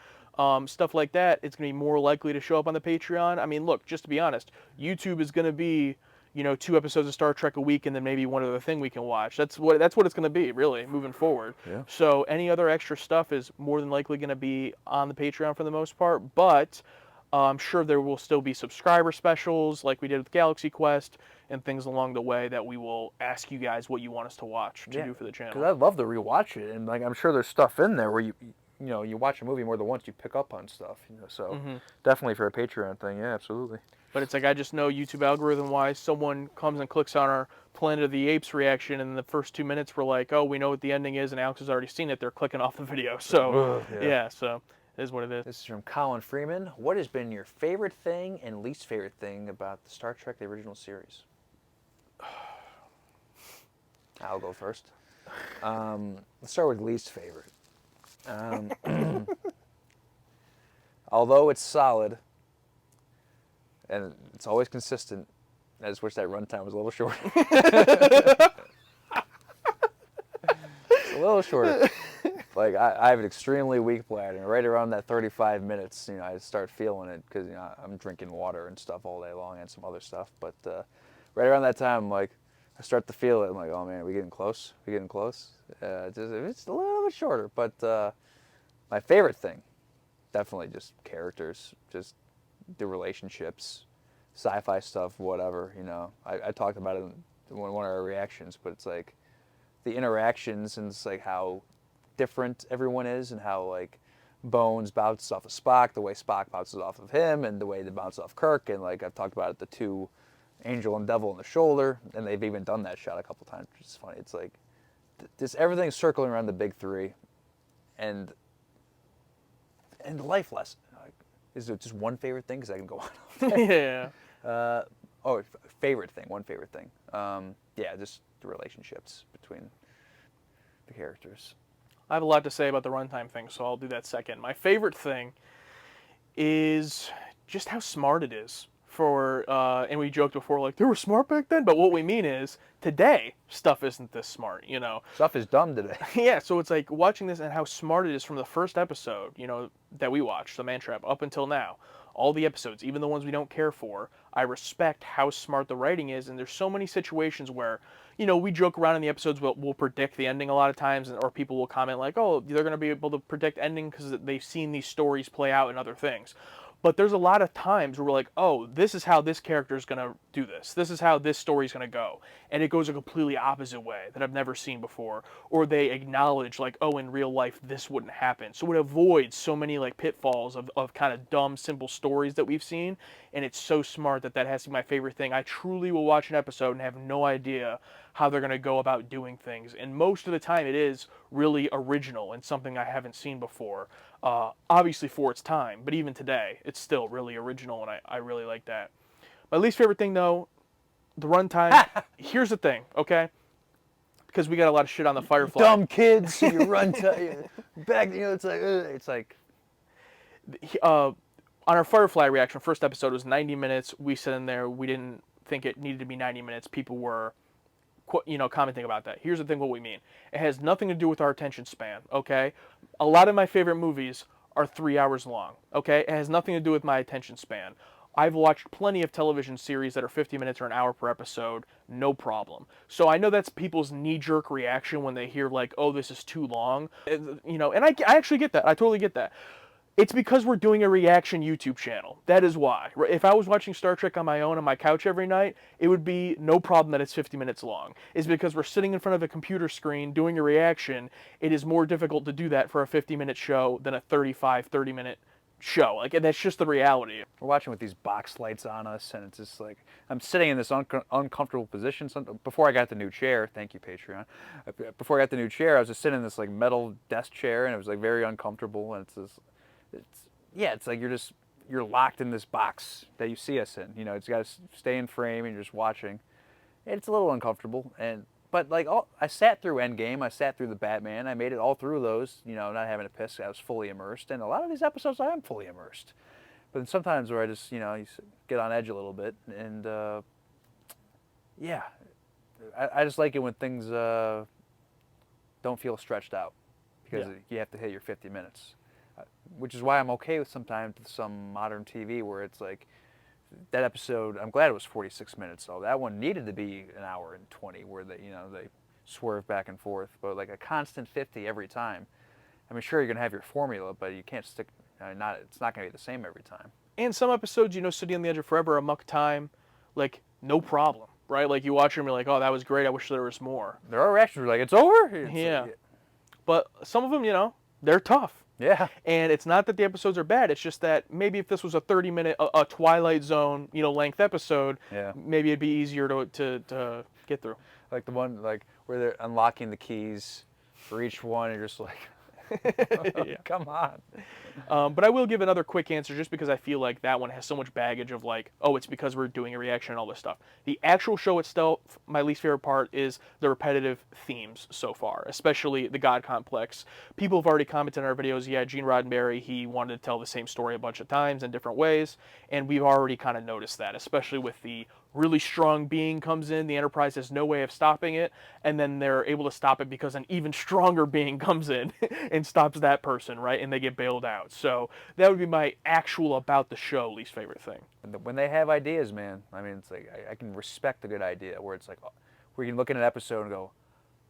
Stuff like that, it's going to be more likely to show up on the Patreon. I mean, look, just to be honest, YouTube is going to be, 2 episodes of Star Trek a week and then maybe one other thing we can watch. That's what it's going to be, really, moving forward. Yeah. So any other extra stuff is more than likely going to be on the Patreon for the most part, but I'm sure there will still be subscriber specials like we did with Galaxy Quest and things along the way that we will ask you guys what you want us to watch to do for the channel. Because I'd love to rewatch it, and like I'm sure there's stuff in there where you watch a movie more than once, you pick up on stuff, so definitely for a Patreon thing, yeah, absolutely. But it's like, I just know YouTube algorithm-wise, someone comes and clicks on our Planet of the Apes reaction, and in the first 2 minutes we're like, oh, we know what the ending is, and Alex has already seen it, they're clicking off the video, so, so it is what it is. This is from Colin Freeman. What has been your favorite thing and least favorite thing about the Star Trek, the original series? I'll go first. Let's start with least favorite. Although it's solid, and it's always consistent, I just wish that runtime was a little shorter. It's a little shorter. Like, I have an extremely weak bladder. Right around that 35 minutes, I start feeling it because, I'm drinking water and stuff all day long and some other stuff. But right around that time, I'm like, I start to feel it. I'm like, oh, man, are we getting close? Are we getting close? It's a little bit shorter. But my favorite thing, definitely just characters, just the relationships, sci-fi stuff, whatever. I talked about it in one of our reactions, but it's like the interactions and it's like how different everyone is and how like Bones bounces off of Spock, the way Spock bounces off of him, and the way they bounce off Kirk, and like I've talked about it, the two Angel and Devil in the shoulder, and they've even done that shot a couple times, which is funny. It's like just everything's circling around the big three, and the life lesson. Like, is it just one favorite thing? Because I can go on. Yeah. Favorite thing. One favorite thing. Yeah, just the relationships between the characters. I have a lot to say about the runtime thing, so I'll do that second. My favorite thing is just how smart it is. And we joked before, like, they were smart back then, but what we mean is, today, stuff isn't this smart, Stuff is dumb today. Yeah, so it's like watching this and how smart it is from the first episode, that we watched, The Man Trap, up until now. All the episodes, even the ones we don't care for, I respect how smart the writing is, and there's so many situations where, we joke around in the episodes, we'll predict the ending a lot of times, or people will comment like, oh, they're going to be able to predict ending because they've seen these stories play out in other things. But there's a lot of times where we're like, oh, this is how this character is going to do this. This is how this story is going to go. And it goes a completely opposite way that I've never seen before. Or they acknowledge, like, oh, in real life, this wouldn't happen. So it avoids so many, like, pitfalls of kind of dumb, simple stories that we've seen. And it's so smart that has to be my favorite thing. I truly will watch an episode and have no idea how they're going to go about doing things. And most of the time it is really original and something I haven't seen before. Obviously for its time, but even today, it's still really original, and I really like that. My least favorite thing, though, the runtime. Here's the thing, okay? Because we got a lot of shit on the Firefly. Dumb kids, your runtime. Back, it's like. On our Firefly reaction, first episode was 90 minutes. We said in there we didn't think it needed to be 90 minutes. People were commenting about that. Here's the thing, what we mean. It has nothing to do with our attention span, okay? A lot of my favorite movies are 3 hours long, okay? It has nothing to do with my attention span. I've watched plenty of television series that are 50 minutes or an hour per episode, no problem. So I know that's people's knee-jerk reaction when they hear, like, oh, this is too long. And I actually get that. I totally get that. It's because we're doing a reaction YouTube channel. That is why. If I was watching Star Trek on my own on my couch every night, it would be no problem that it's 50 minutes long. It's because we're sitting in front of a computer screen doing a reaction. It is more difficult to do that for a 50-minute show than a 30-minute show. Like, that's just the reality. We're watching with these box lights on us, and it's just like I'm sitting in this uncomfortable position. Before I got the new chair, thank you Patreon. Before I got the new chair, I was just sitting in this like metal desk chair, and it was like very uncomfortable, and it's like you're locked in this box that you see us in. It's got to stay in frame, and you're just watching. It's a little uncomfortable, but like I sat through Endgame, I sat through the Batman, I made it all through those. Not having to piss, I was fully immersed, and a lot of these episodes I am fully immersed. But then sometimes where I just you get on edge a little bit, and I just like it when things don't feel stretched out because you have to hit your 50 minutes. Which is why I'm okay with sometimes some modern TV where it's like that episode. I'm glad it was 46 minutes though. That one needed to be an hour and 20 where they swerve back and forth. But like a constant 50 every time. I mean, sure you're gonna have your formula, but you can't stick. It's not gonna be the same every time. And some episodes, City on the Edge of Forever, Amok Time, like no problem, right? Like you watch them, you're like, oh, that was great. I wish there was more. There are reactions where like it's over. Yeah. But some of them, they're tough. Yeah. And it's not that the episodes are bad. It's just that maybe if this was a 30-minute, a Twilight Zone, length episode, maybe it'd be easier to get through. Like the one like where they're unlocking the keys for each one, and you're just like, come on. But I will give another quick answer just because I feel like that one has so much baggage of like, oh, it's because we're doing a reaction and all this stuff. The actual show itself, my least favorite part is the repetitive themes so far, especially the God Complex. People have already commented on our videos, yeah, Gene Roddenberry, he wanted to tell the same story a bunch of times in different ways, and we've already kind of noticed that, especially with the really strong being comes in, the Enterprise has no way of stopping it, and then they're able to stop it because an even stronger being comes in and stops that person, right? And they get bailed out. So that would be my actual about the show least favorite thing. When they have ideas, man, I mean, it's like I can respect a good idea where it's like where you can look at an episode and go,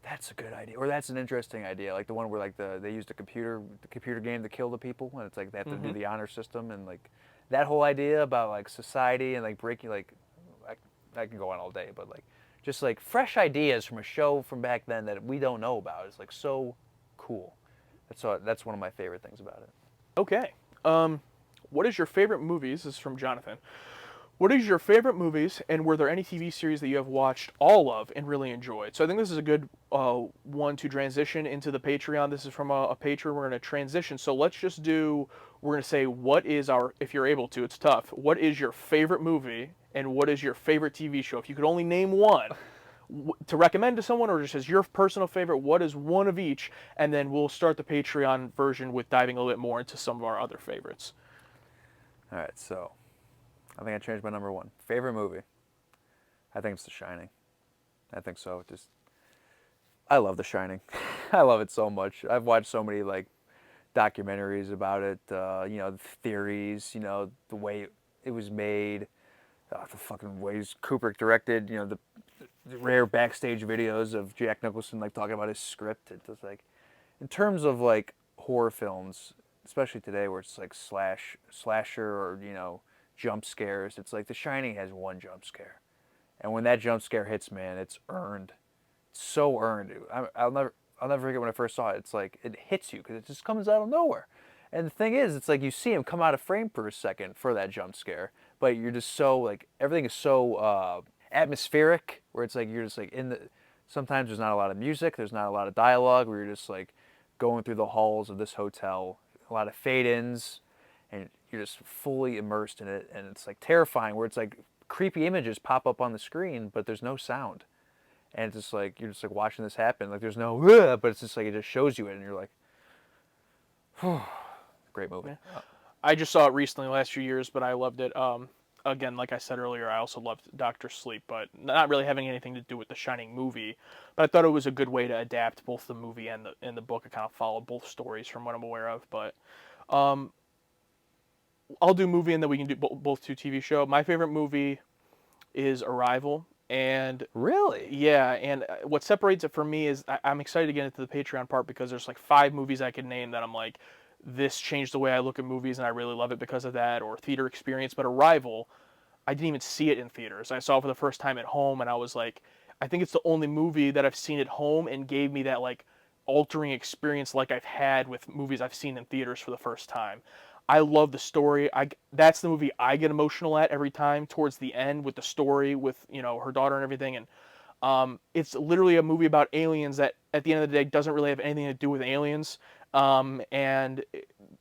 that's a good idea, or that's an interesting idea. Like the one where like they used the computer game to kill the people, and it's like they have to do the honor system, and like that whole idea about like society and like breaking like I can go on all day, but like just like fresh ideas from a show from back then that we don't know about is like so cool. That's one of my favorite things about it. Okay. What is your favorite movies? This is from Jonathan. What is your favorite movies, and were there any TV series that you have watched all of and really enjoyed? So I think this is a good one to transition into the Patreon. This is from a Patreon. We're going to transition. So let's just do, we're going to say, what is our, if you're able to, it's tough. What is your favorite movie, and what is your favorite TV show? If you could only name one to recommend to someone, or just as your personal favorite, what is one of each? And then we'll start the Patreon version with diving a little bit more into some of our other favorites. All right, so I think I changed my number one favorite movie. I think it's The Shining. I think so. I love The Shining. I love it so much. I've watched so many like documentaries about it. The theories. The way it was made. The fucking ways Kubrick directed. The rare backstage videos of Jack Nicholson like talking about his script. It's just like, in terms of like horror films, especially today where it's like slasher or jump scares. It's like The Shining has one jump scare, and when that jump scare hits, man, it's earned. It's so earned. I'll never forget when I first saw it. It's like it hits you because it just comes out of nowhere. And the thing is, it's like you see him come out of frame for a second for that jump scare, but you're just so like everything is so atmospheric where it's like you're just like in the. Sometimes there's not a lot of music. There's not a lot of dialogue. Where you're just like going through the halls of this hotel. A lot of fade-ins, and you're just fully immersed in it, and it's like terrifying where it's like creepy images pop up on the screen but there's no sound, and it's just like you're just like watching this happen, like there's no but it's just like it just shows you it and you're like, great movie. Yeah. I just saw it recently, last few years, but I loved it. Again, like I said earlier, I also loved Doctor Sleep, but not really having anything to do with the Shining movie. But I thought it was a good way to adapt both the movie and the book. It kind of followed both stories from what I'm aware of. But I'll do movie, and then we can do both two TV show. My favorite movie is Arrival. And Really? yeah, and what separates it for me is I'm excited to get into the Patreon part because there's like 5 movies I could name that I'm like, this changed the way I look at movies and I really love it because of that, or theater experience. But Arrival, I didn't even see it in theaters. I saw it for the first time at home, and I was like, I think it's the only movie that I've seen at home and gave me that like altering experience like I've had with movies I've seen in theaters for the first time. I love the story. That's the movie I get emotional at every time towards the end with the story with her daughter and everything. And it's literally a movie about aliens that at the end of the day doesn't really have anything to do with aliens. And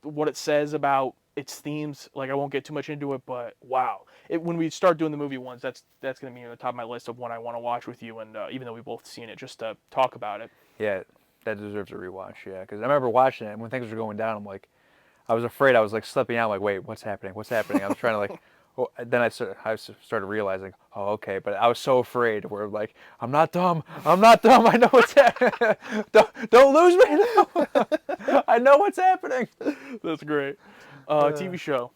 what it says about its themes, like I won't get too much into it, but wow, when we start doing the movie ones, that's going to be on the top of my list of one I want to watch with you. And even though we've both seen it, just to talk about it. Yeah, that deserves a rewatch. Yeah, because I remember watching it and when things were going down, I'm like, I was afraid. I was like slipping out. Like, wait, what's happening? What's happening? I was trying to like. Oh, then I started realizing, oh, okay. But I was so afraid. Where like, I'm not dumb. I'm not dumb. I know what's happening. Don't lose me. No. I know what's happening. That's great. TV show.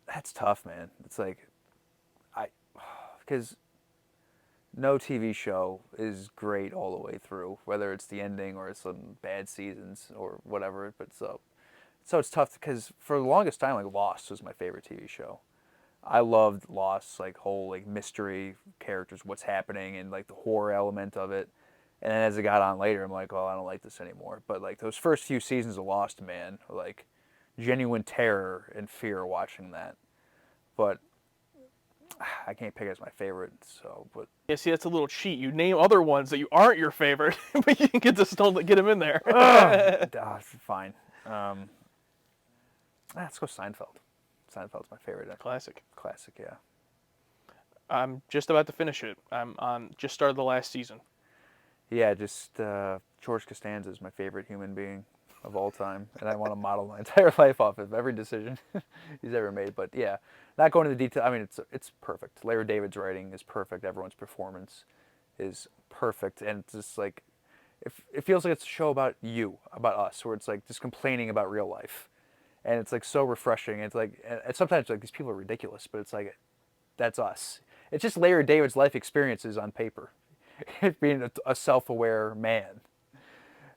That's tough, man. It's like, because no TV show is great all the way through, whether it's the ending or it's some bad seasons or whatever. But so it's tough because for the longest time, like Lost was my favorite TV show. I loved Lost, like whole like mystery characters, what's happening, and like the horror element of it. And then as it got on later, I'm like, oh, I don't like this anymore. But like those first few seasons of Lost, man, were like genuine terror and fear watching that. But I can't pick it as my favorite. So, but Yeah, see, that's a little cheat. You name other ones that you aren't your favorite, but you can get get them in there. Fine. Let's go Seinfeld. Seinfeld's my favorite. Classic. Classic, yeah. I'm just about to finish it. I'm on just started the last season. Yeah, just George Costanza is my favorite human being of all time, and I want to model my entire life off of every decision he's ever made. But yeah, not going into detail. I mean, it's perfect. Larry David's writing is perfect. Everyone's performance is perfect, and it's just like it feels like it's a show about you, about us, where it's like just complaining about real life. And it's like so refreshing. It's like, and sometimes like these people are ridiculous, but it's like, that's us. It's just Larry David's life experiences on paper, being a self-aware man.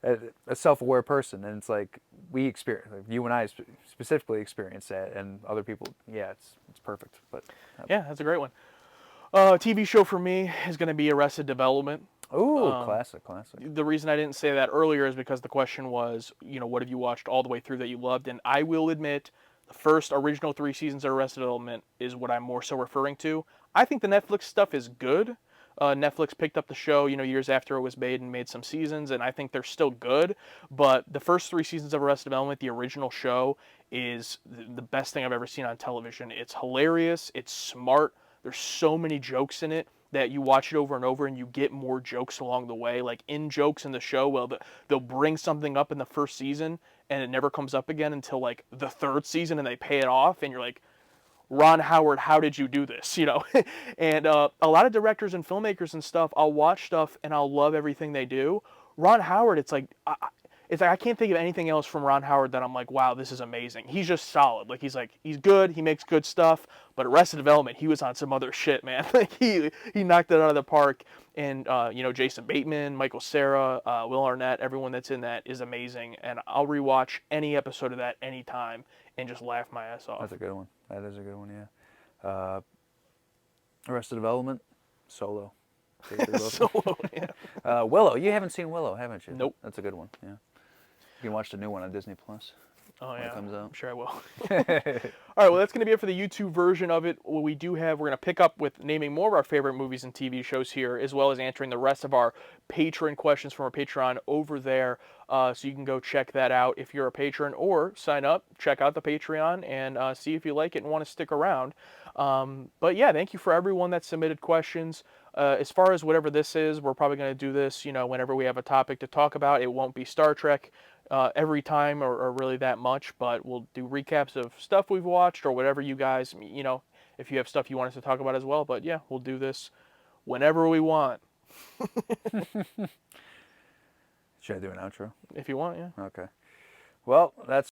a self-aware person, and it's like we experience, like you and I specifically experience that, and other people, yeah, it's perfect. But Yeah, that's a great one. TV show for me is going to be Arrested Development. ooh, classic. The reason I didn't say that earlier is because the question was, what have you watched all the way through that you loved? And I will admit, the first original 3 seasons of Arrested Development is what I'm more so referring to. I think the Netflix stuff is good. Netflix picked up the show, years after it was made and made some seasons, and I think they're still good. But the first 3 seasons of Arrested Development, the original show, is the best thing I've ever seen on television. It's hilarious. It's smart. There's so many jokes in it that you watch it over and over and you get more jokes along the way, like in jokes in the show. Well, they'll bring something up in the first season and it never comes up again until like the third season, and they pay it off, and you're like, Ron Howard, how did you do this? And a lot of directors and filmmakers and stuff, I'll watch stuff and I'll love everything they do. Ron Howard, it's like I can't think of anything else from Ron Howard that I'm like, wow, this is amazing. He's just solid. Like he's good. He makes good stuff. But Arrested Development, he was on some other shit, man. Like he knocked it out of the park. And Jason Bateman, Michael Cera, Will Arnett, everyone that's in that is amazing. And I'll rewatch any episode of that anytime and just laugh my ass off. That's a good one. That is a good one. Yeah. Arrested Development, Solo. Solo, yeah. Willow. You haven't seen Willow, haven't you? Nope. That's a good one. Yeah. You can watch the new one on Disney Plus. Oh, yeah. When it comes out. I'm sure I will. All right, well, that's going to be it for the YouTube version of it. What we're going to pick up with naming more of our favorite movies and TV shows here, as well as answering the rest of our patron questions from our Patreon over there. So you can go check that out if you're a patron, or sign up, check out the Patreon, and see if you like it and want to stick around. But yeah, thank you for everyone that submitted questions. As far as whatever this is, we're probably going to do this, whenever we have a topic to talk about. It won't be Star Trek every time or really that much, but we'll do recaps of stuff we've watched or whatever you guys, if you have stuff you want us to talk about as well. But yeah, we'll do this whenever we want. Should I do an outro? If you want, yeah. Okay. Well, that's...